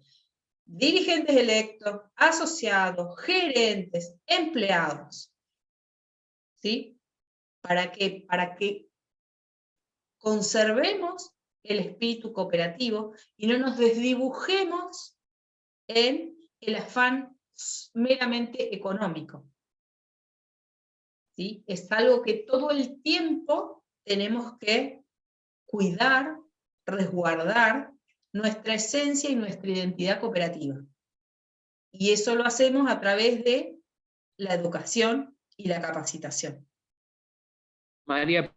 dirigentes electos, asociados, gerentes, empleados, ¿sí? ¿Para qué? Para que conservemos el espíritu cooperativo y no nos desdibujemos en el afán meramente económico. ¿Sí? Es algo que todo el tiempo tenemos que cuidar, resguardar nuestra esencia y nuestra identidad cooperativa. Y eso lo hacemos a través de la educación y la capacitación. María,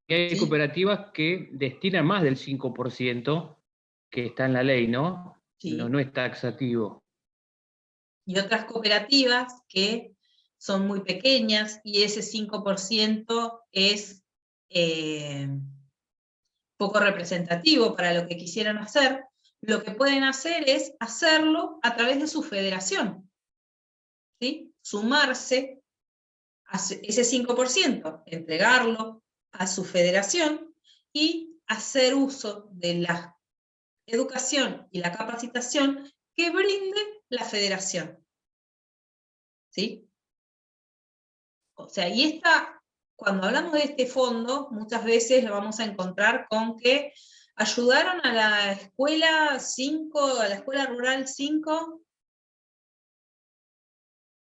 hay Sí. cooperativas que destinan más del 5% que está en la ley, ¿no? Sí. No es taxativo. Y otras cooperativas que son muy pequeñas y ese 5% es poco representativo para lo que quisieran hacer, lo que pueden hacer es hacerlo a través de su federación, ¿sí? Sumarse a ese 5%, entregarlo a su federación y hacer uso de la educación y la capacitación que brinde la federación. ¿Sí? O sea, y cuando hablamos de este fondo, muchas veces lo vamos a encontrar con que ayudaron a la escuela 5, a la escuela rural 5.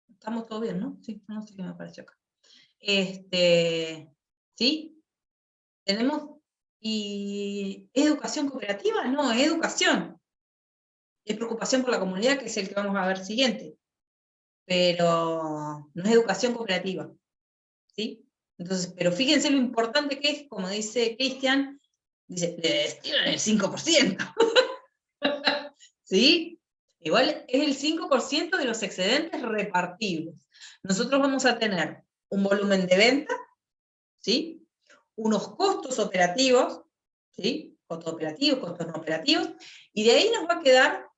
Estamos todos bien, ¿no? Sí, no sé qué me apareció acá. ¿Sí? Tenemos, ¿y educación cooperativa? No, es educación. Es preocupación por la comunidad, que es el que vamos a ver siguiente. Pero no es educación cooperativa. ¿Sí? Entonces, pero fíjense lo importante que es, como dice Cristian, dice, le destinan el 5%. ¿Sí? Igual es el 5% de los excedentes repartibles. Nosotros vamos a tener un volumen de venta, ¿sí? Unos costos operativos, ¿sí? Costos operativos, costos no operativos, y de ahí nos va a quedar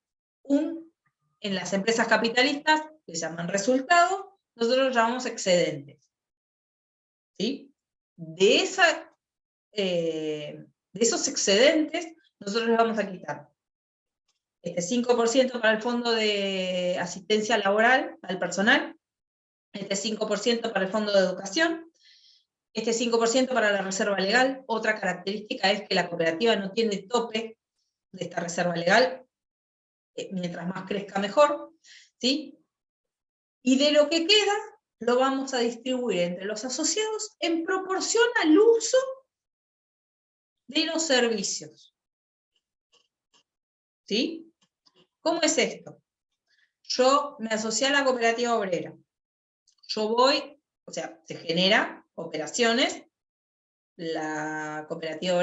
en las empresas capitalistas, que se llaman resultados, nosotros lo llamamos excedentes. ¿Sí? De esos excedentes, nosotros les vamos a quitar este 5% para el fondo de asistencia laboral al personal, este 5% para el fondo de educación, este 5% para la reserva legal. Otra característica es que la cooperativa no tiene tope de esta reserva legal, mientras más crezca mejor, ¿sí? Y de lo que queda, lo vamos a distribuir entre los asociados en proporción al uso de los servicios. ¿Sí? ¿Cómo es esto? Yo me asocié a la cooperativa obrera. Yo voy, o sea, se genera operaciones, la cooperativa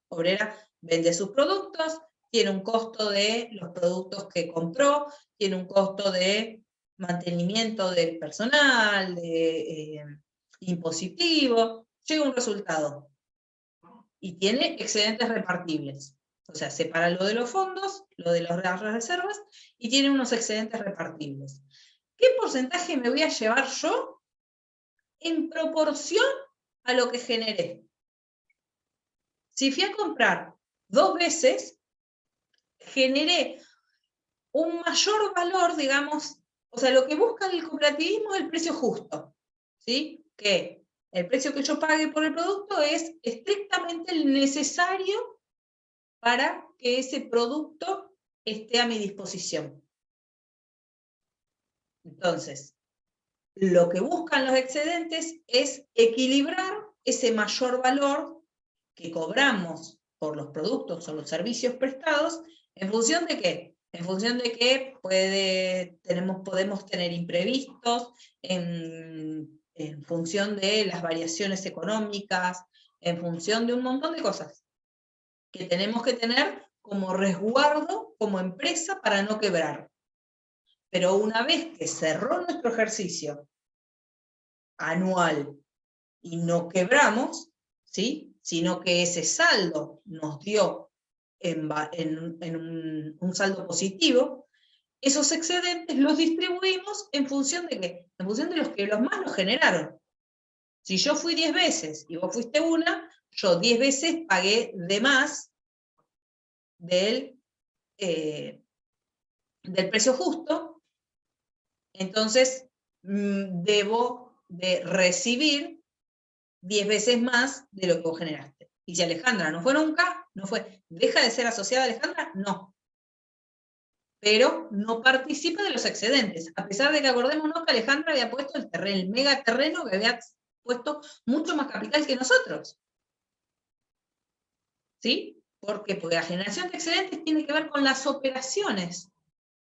obrera vende sus productos, tiene un costo de los productos que compró, tiene un costo de mantenimiento del personal, de impositivo, llega un resultado. Y tiene excedentes repartibles. O sea, separa lo de los fondos, lo de las reservas, y tiene unos excedentes repartibles. ¿Qué porcentaje me voy a llevar yo en proporción a lo que generé? Si fui a comprar 2 veces, generé un mayor valor, digamos, o sea, lo que busca el cooperativismo es el precio justo, ¿sí? Que el precio que yo pague por el producto es estrictamente el necesario para que ese producto esté a mi disposición. Entonces, lo que buscan los excedentes es equilibrar ese mayor valor que cobramos por los productos o los servicios prestados, ¿en función de qué? En función de que podemos tener imprevistos, en función de las variaciones económicas, en función de un montón de cosas que tenemos que tener como resguardo, como empresa, para no quebrar. Pero una vez que cerró nuestro ejercicio anual y no quebramos, ¿sí? Sino que ese saldo nos dio en un saldo positivo, esos excedentes los distribuimos en función de ¿qué? En función de los que los más los generaron. Si yo fui 10 veces y vos fuiste una, yo 10 veces pagué de más del precio justo, entonces debo de recibir 10 veces más de lo que vos generaste. Y si Alejandra no fue nunca, no fue. ¿Deja de ser asociada a Alejandra? No. Pero no participa de los excedentes, a pesar de que acordémonos que Alejandra había puesto el mega terreno, que había puesto mucho más capital que nosotros. ¿Sí? ¿Por qué? Porque la generación de excedentes tiene que ver con las operaciones,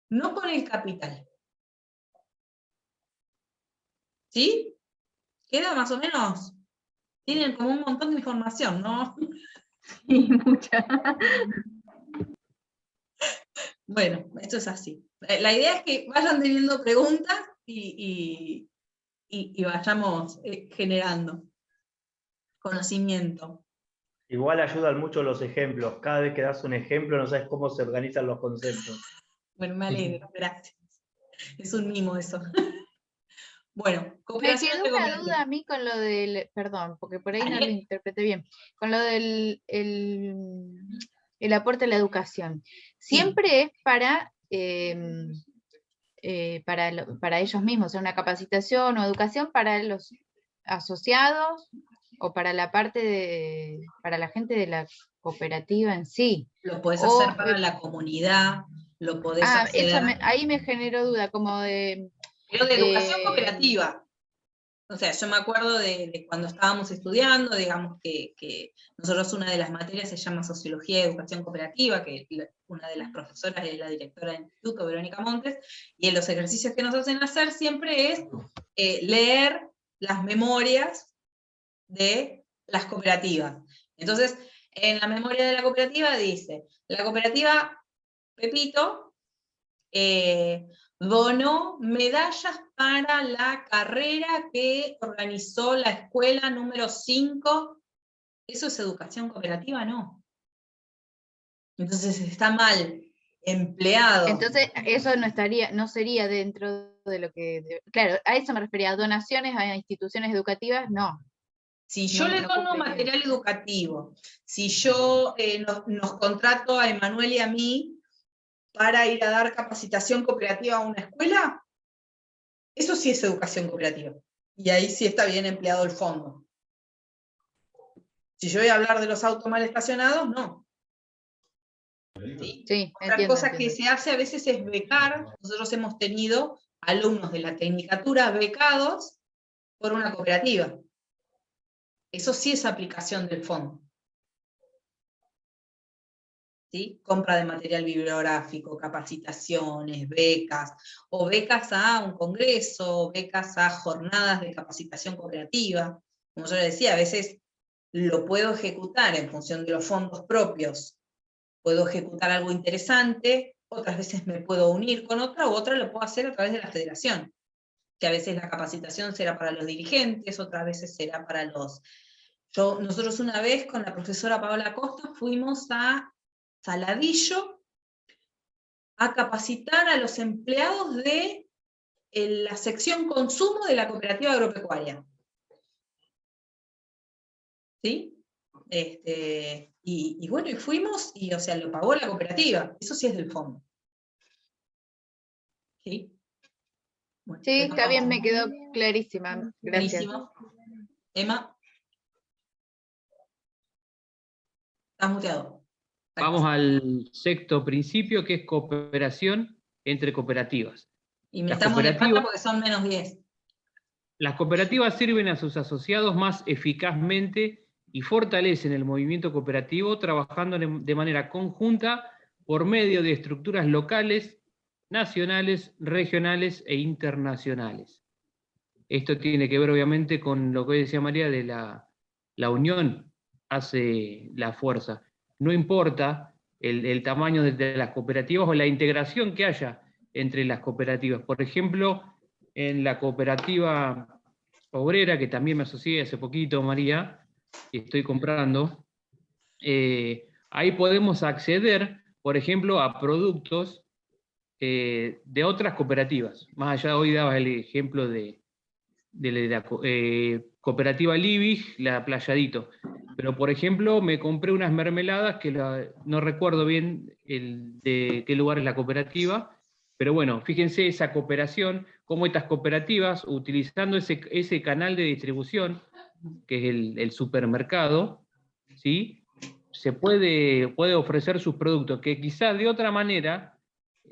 no con el capital. ¿Sí? ¿Queda más o menos? Tienen como un montón de información, ¿no? Sí, mucha. Bueno, esto es así. La idea es que vayan teniendo preguntas y vayamos generando conocimiento. Igual ayudan mucho los ejemplos. Cada vez que das un ejemplo no sabes cómo se organizan los conceptos. Bueno, me alegro, gracias. Es un mimo eso. Bueno, Me cooperación quedó entre una cooperativas. duda a mí con lo del, perdón, porque por ahí no lo interpreté bien, con lo del el aporte a la educación. Siempre es para ellos mismos, o sea, una capacitación o educación para los asociados o para la para la gente de la cooperativa en sí. Lo podés O, hacer para la comunidad, lo podés hacer... eso ahí me generó duda, como de... Pero de educación cooperativa. O sea, yo me acuerdo de cuando estábamos estudiando, digamos que nosotros una de las materias se llama Sociología de Educación Cooperativa, que una de las profesoras es la directora del instituto, Verónica Montes, y en los ejercicios que nos hacen hacer siempre es leer las memorias de las cooperativas. Entonces, en la memoria de la cooperativa dice, la cooperativa Pepito donó medallas para la carrera que organizó la escuela número 5. ¿Eso es educación cooperativa? No. Entonces está mal empleado. Entonces, eso no sería dentro de lo que... Claro, a eso me refería, a donaciones a instituciones educativas, no. Si yo le dono material educativo, si yo nos contrato a Emanuel y a mí para ir a dar capacitación cooperativa a una escuela, eso sí es educación cooperativa. Y ahí sí está bien empleado el fondo. Si yo voy a hablar de los autos mal estacionados, no. ¿Sí? Sí, Otra cosa que se hace a veces es becar. Nosotros hemos tenido alumnos de la tecnicatura becados por una cooperativa. Eso sí es aplicación del fondo. ¿Sí? Compra de material bibliográfico, capacitaciones, becas, o becas a un congreso, becas a jornadas de capacitación cooperativa. Como yo le decía, a veces lo puedo ejecutar en función de los fondos propios, puedo ejecutar algo interesante, otras veces me puedo unir con otra, u otra lo puedo hacer a través de la federación, que a veces la capacitación será para los dirigentes, otras veces será para los... Nosotros una vez con la profesora Paola Costa fuimos a Saladillo a capacitar a los empleados de la sección consumo de la cooperativa agropecuaria. ¿Sí? Y bueno, y fuimos, y o sea, lo pagó la cooperativa, eso sí es del fondo. ¿Sí? Bueno, sí, está bien, me quedó clarísima. Gracias. Buenísimo. Emma. Estás muteado. Vamos al sexto principio, que es cooperación entre cooperativas. Y me estamos de pata porque son menos 10. Las cooperativas sirven a sus asociados más eficazmente y fortalecen el movimiento cooperativo trabajando de manera conjunta por medio de estructuras locales, nacionales, regionales e internacionales. Esto tiene que ver obviamente con lo que decía María de la unión hace la fuerza. No importa el tamaño de las cooperativas o la integración que haya entre las cooperativas. Por ejemplo, en la cooperativa obrera, que también me asocié hace poquito, María, y estoy comprando, ahí podemos acceder, por ejemplo, a productos de otras cooperativas. Más allá, hoy dabas el ejemplo de cooperativa Libig, la Playadito. Pero, por ejemplo, me compré unas mermeladas que no recuerdo bien de qué lugar es la cooperativa, pero bueno, fíjense esa cooperación, cómo estas cooperativas, utilizando ese canal de distribución, que es el supermercado, ¿sí? Se puede ofrecer sus productos, que quizás de otra manera,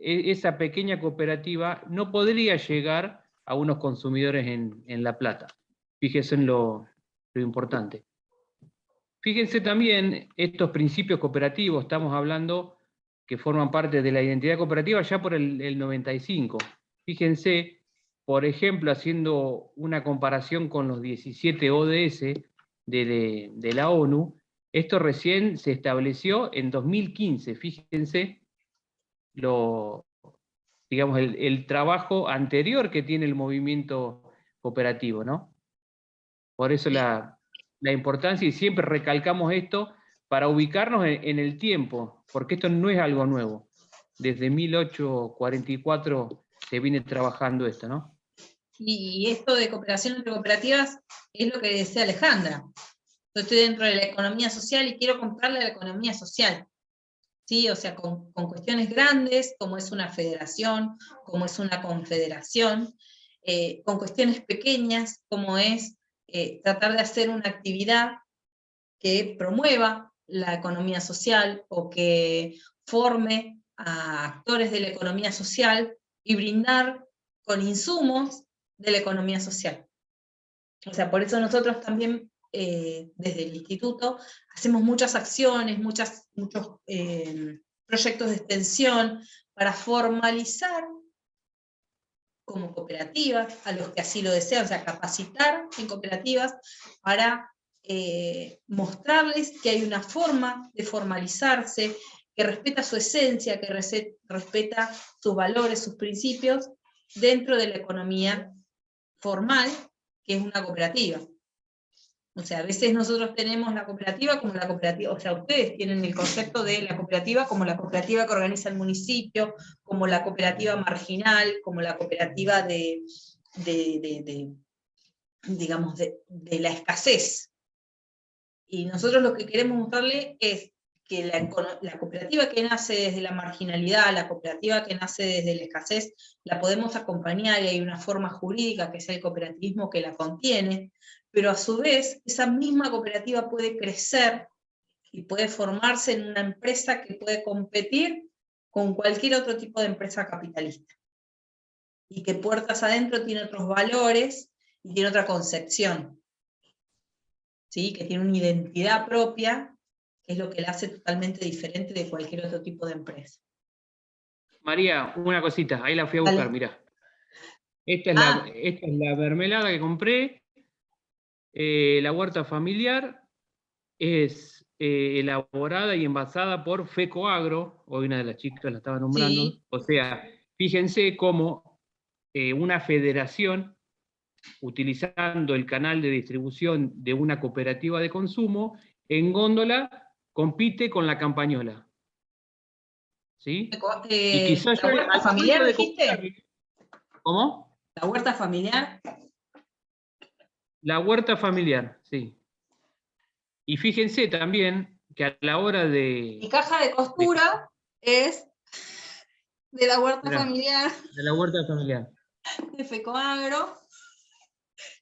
esa pequeña cooperativa no podría llegar a unos consumidores en La Plata. Fíjense en lo importante. Fíjense también estos principios cooperativos, estamos hablando que forman parte de la identidad cooperativa ya por el 95. Fíjense, por ejemplo, haciendo una comparación con los 17 ODS de la ONU, esto recién se estableció en 2015. Fíjense digamos, el trabajo anterior que tiene el movimiento cooperativo, ¿no? Por eso la importancia, y siempre recalcamos esto, para ubicarnos en el tiempo, porque esto no es algo nuevo. Desde 1844 se viene trabajando esto, ¿no? Y esto de cooperación entre cooperativas es lo que decía Alejandra. Yo estoy dentro de la economía social y quiero comprarle a la economía social. ¿Sí? O sea, con cuestiones grandes, como es una federación, como es una confederación, con cuestiones pequeñas, como es tratar de hacer una actividad que promueva la economía social o que forme a actores de la economía social y brindar con insumos de la economía social. O sea, por eso nosotros también desde el instituto hacemos muchas acciones, muchos proyectos de extensión para formalizar como cooperativas a los que así lo desean, o sea, capacitar en cooperativas para mostrarles que hay una forma de formalizarse, que respeta su esencia, que respeta sus valores, sus principios, dentro de la economía formal, que es una cooperativa. O sea, a veces nosotros tenemos la cooperativa como la cooperativa, o sea, ustedes tienen el concepto de la cooperativa como la cooperativa que organiza el municipio, como la cooperativa marginal, como la cooperativa digamos, de la escasez. Y nosotros lo que queremos mostrarle es que la cooperativa que nace desde la marginalidad, la cooperativa que nace desde la escasez, la podemos acompañar y hay una forma jurídica que es el cooperativismo que la contiene, pero a su vez esa misma cooperativa puede crecer y puede formarse en una empresa que puede competir con cualquier otro tipo de empresa capitalista. Y que puertas adentro tiene otros valores y tiene otra concepción. ¿Sí? Que tiene una identidad propia, que es lo que la hace totalmente diferente de cualquier otro tipo de empresa. María, una cosita, ahí la fui a buscar, mirá. Esta es la mermelada que compré, la huerta familiar, es elaborada y envasada por FECOAGRO, hoy una de las chicas la estaba nombrando, sí. O sea, fíjense cómo una federación, utilizando el canal de distribución de una cooperativa de consumo, en góndola compite con la campañola. ¿Sí? Y quizás ¿la huerta familiar dijiste? ¿Cómo? ¿La huerta familiar? La huerta familiar, sí. Y fíjense también que a la hora de... Mi caja de costura es de la huerta familiar. De la huerta familiar. De FECOAGRO.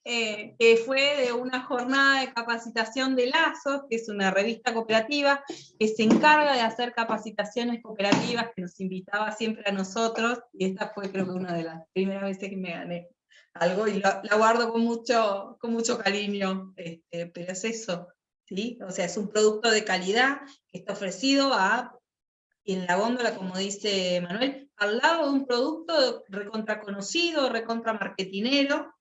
Que fue de una jornada de capacitación de Lazos, que es una revista cooperativa que se encarga de hacer capacitaciones cooperativas, que nos invitaba siempre a nosotros, y esta fue creo que una de las primeras veces que me gané algo, y la guardo con mucho cariño, pero es eso, ¿sí? O sea, es un producto de calidad que está ofrecido en la góndola, como dice Manuel, al lado de un producto recontra conocido, recontra marketinero,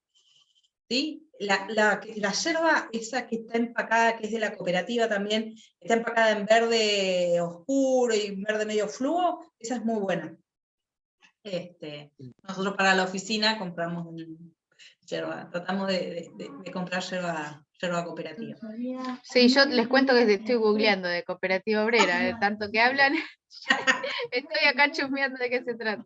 ¿sí? La yerba esa que está empacada, que es de la cooperativa también, está empacada en verde oscuro y verde medio fluo, esa es muy buena. Nosotros para la oficina compramos yerba, tratamos de comprar yerba cooperativa. Sí, yo les cuento que estoy googleando de cooperativa obrera, de tanto que hablan, estoy acá chusmeando de qué se trata.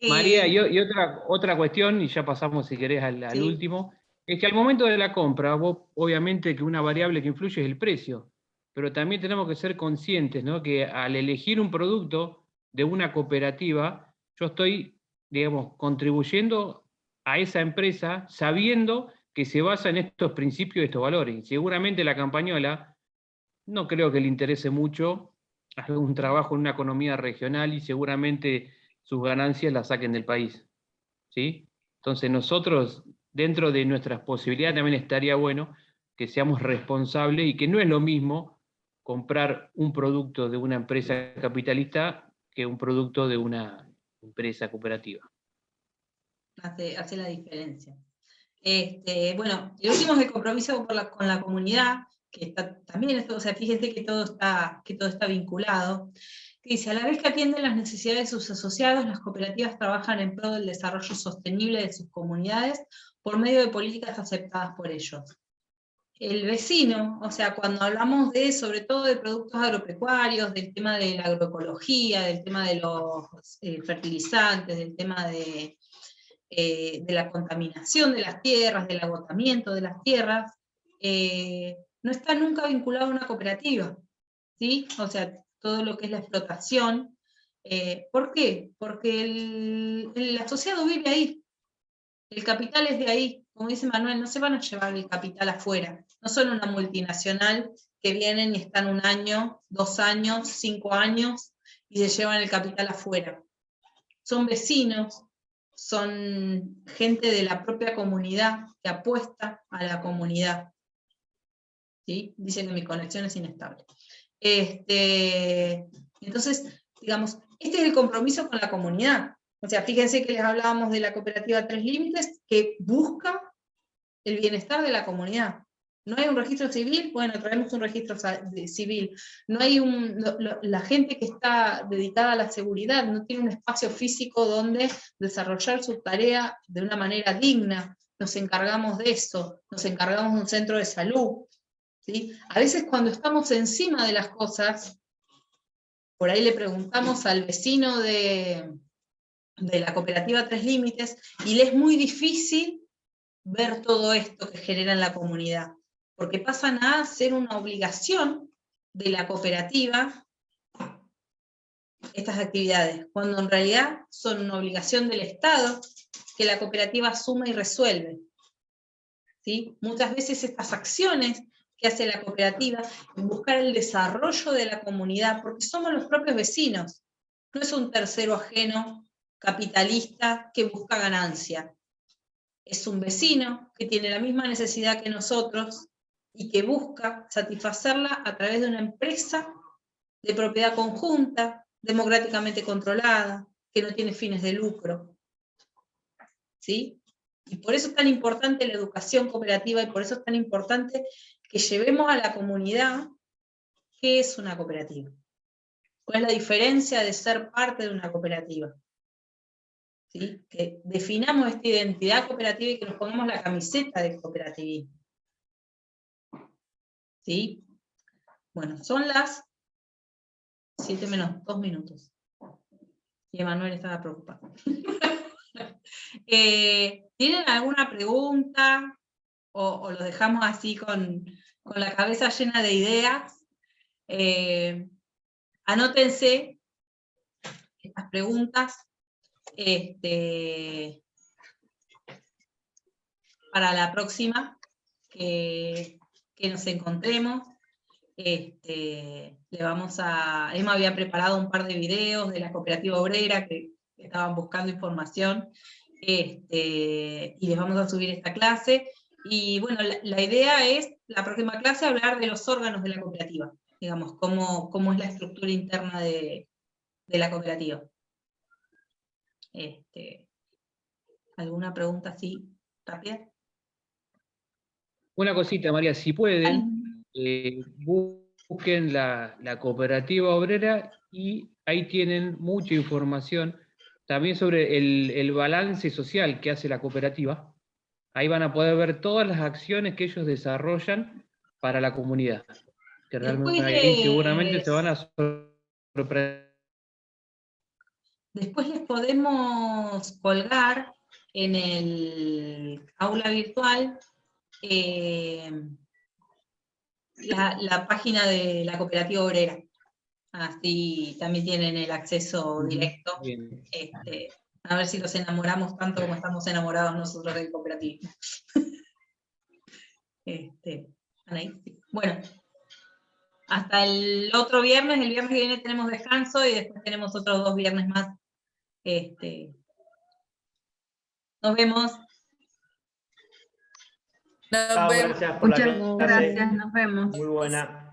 María, y otra cuestión, y ya pasamos si querés al Sí. último, es que al momento de la compra, vos, obviamente que una variable que influye es el precio, pero también tenemos que ser conscientes, ¿no? Que al elegir un producto de una cooperativa, yo estoy, digamos, contribuyendo a esa empresa sabiendo que se basa en estos principios y estos valores. Y seguramente la campañola no creo que le interese mucho hacer un trabajo en una economía regional y seguramente sus ganancias las saquen del país, ¿sí? Entonces nosotros, dentro de nuestras posibilidades, también estaría bueno que seamos responsables y que no es lo mismo comprar un producto de una empresa capitalista que un producto de una empresa cooperativa. Hace la diferencia. Bueno, el último es el compromiso con la comunidad, que está también, o sea, fíjense que todo está vinculado, que dice, a la vez que atienden las necesidades de sus asociados, las cooperativas trabajan en pro del desarrollo sostenible de sus comunidades por medio de políticas aceptadas por ellos. El vecino, o sea, cuando hablamos sobre todo de productos agropecuarios, del tema de la agroecología, del tema de los fertilizantes, del tema de la contaminación de las tierras, del agotamiento de las tierras, no está nunca vinculado a una cooperativa, ¿sí? O sea, todo lo que es la explotación. ¿Por qué? Porque el asociado vive ahí, el capital es de ahí. Como dice Manuel, no se van a llevar el capital afuera, no son una multinacional que vienen y están 1 año, 2 años, 5 años y se llevan el capital afuera. Son vecinos, son gente de la propia comunidad que apuesta a la comunidad. ¿Sí? Dicen que mi conexión es inestable. Entonces, digamos, este es el compromiso con la comunidad. O sea, fíjense que les hablábamos de la cooperativa Tres Límites, que busca el bienestar de la comunidad. ¿No hay un registro civil? Bueno, traemos un registro civil. No hay la gente que está dedicada a la seguridad no tiene un espacio físico donde desarrollar su tarea de una manera digna. Nos encargamos de eso, nos encargamos de un centro de salud. ¿Sí? A veces cuando estamos encima de las cosas, por ahí le preguntamos al vecino de la cooperativa Tres Límites y le es muy difícil ver todo esto que genera en la comunidad, porque pasan a ser una obligación de la cooperativa estas actividades, cuando en realidad son una obligación del Estado que la cooperativa asume y resuelve. ¿Sí? Muchas veces estas acciones que hace la cooperativa en buscar el desarrollo de la comunidad, porque somos los propios vecinos, no es un tercero ajeno capitalista que busca ganancia. Es un vecino que tiene la misma necesidad que nosotros y que busca satisfacerla a través de una empresa de propiedad conjunta, democráticamente controlada, que no tiene fines de lucro. ¿Sí? Y por eso es tan importante la educación cooperativa y por eso es tan importante que llevemos a la comunidad qué es una cooperativa. ¿Cuál es la diferencia de ser parte de una cooperativa? ¿Sí? Que definamos esta identidad cooperativa y que nos pongamos la camiseta de cooperativismo. ¿Sí? Bueno, son las 7 menos 2 minutos. Y Emanuel estaba preocupado. ¿Tienen alguna pregunta? ¿O lo dejamos así con la cabeza llena de ideas? Anótense estas preguntas. Para la próxima que nos encontremos, Emma había preparado un par de videos de la cooperativa obrera que estaban buscando información, y les vamos a subir esta clase, y bueno, la idea es, la próxima clase, hablar de los órganos de la cooperativa, digamos, cómo es la estructura interna de la cooperativa. ¿Alguna pregunta así rápida? Una cosita, María, si pueden, busquen la cooperativa obrera y ahí tienen mucha información también sobre el balance social que hace la cooperativa. Ahí van a poder ver todas las acciones que ellos desarrollan para la comunidad. Que realmente ahí seguramente se van a sorprender. Después les podemos colgar en el aula virtual la página de la Cooperativa Obrera. Así también tienen el acceso directo. Bien. A ver si los enamoramos tanto como estamos enamorados nosotros del cooperativismo. Bueno, hasta el otro viernes. El viernes que viene tenemos descanso y después tenemos otros 2 viernes más. Nos vemos. Nos Chao, vemos. gracias por la Muchas clase. gracias, nos vemos. Muy buena.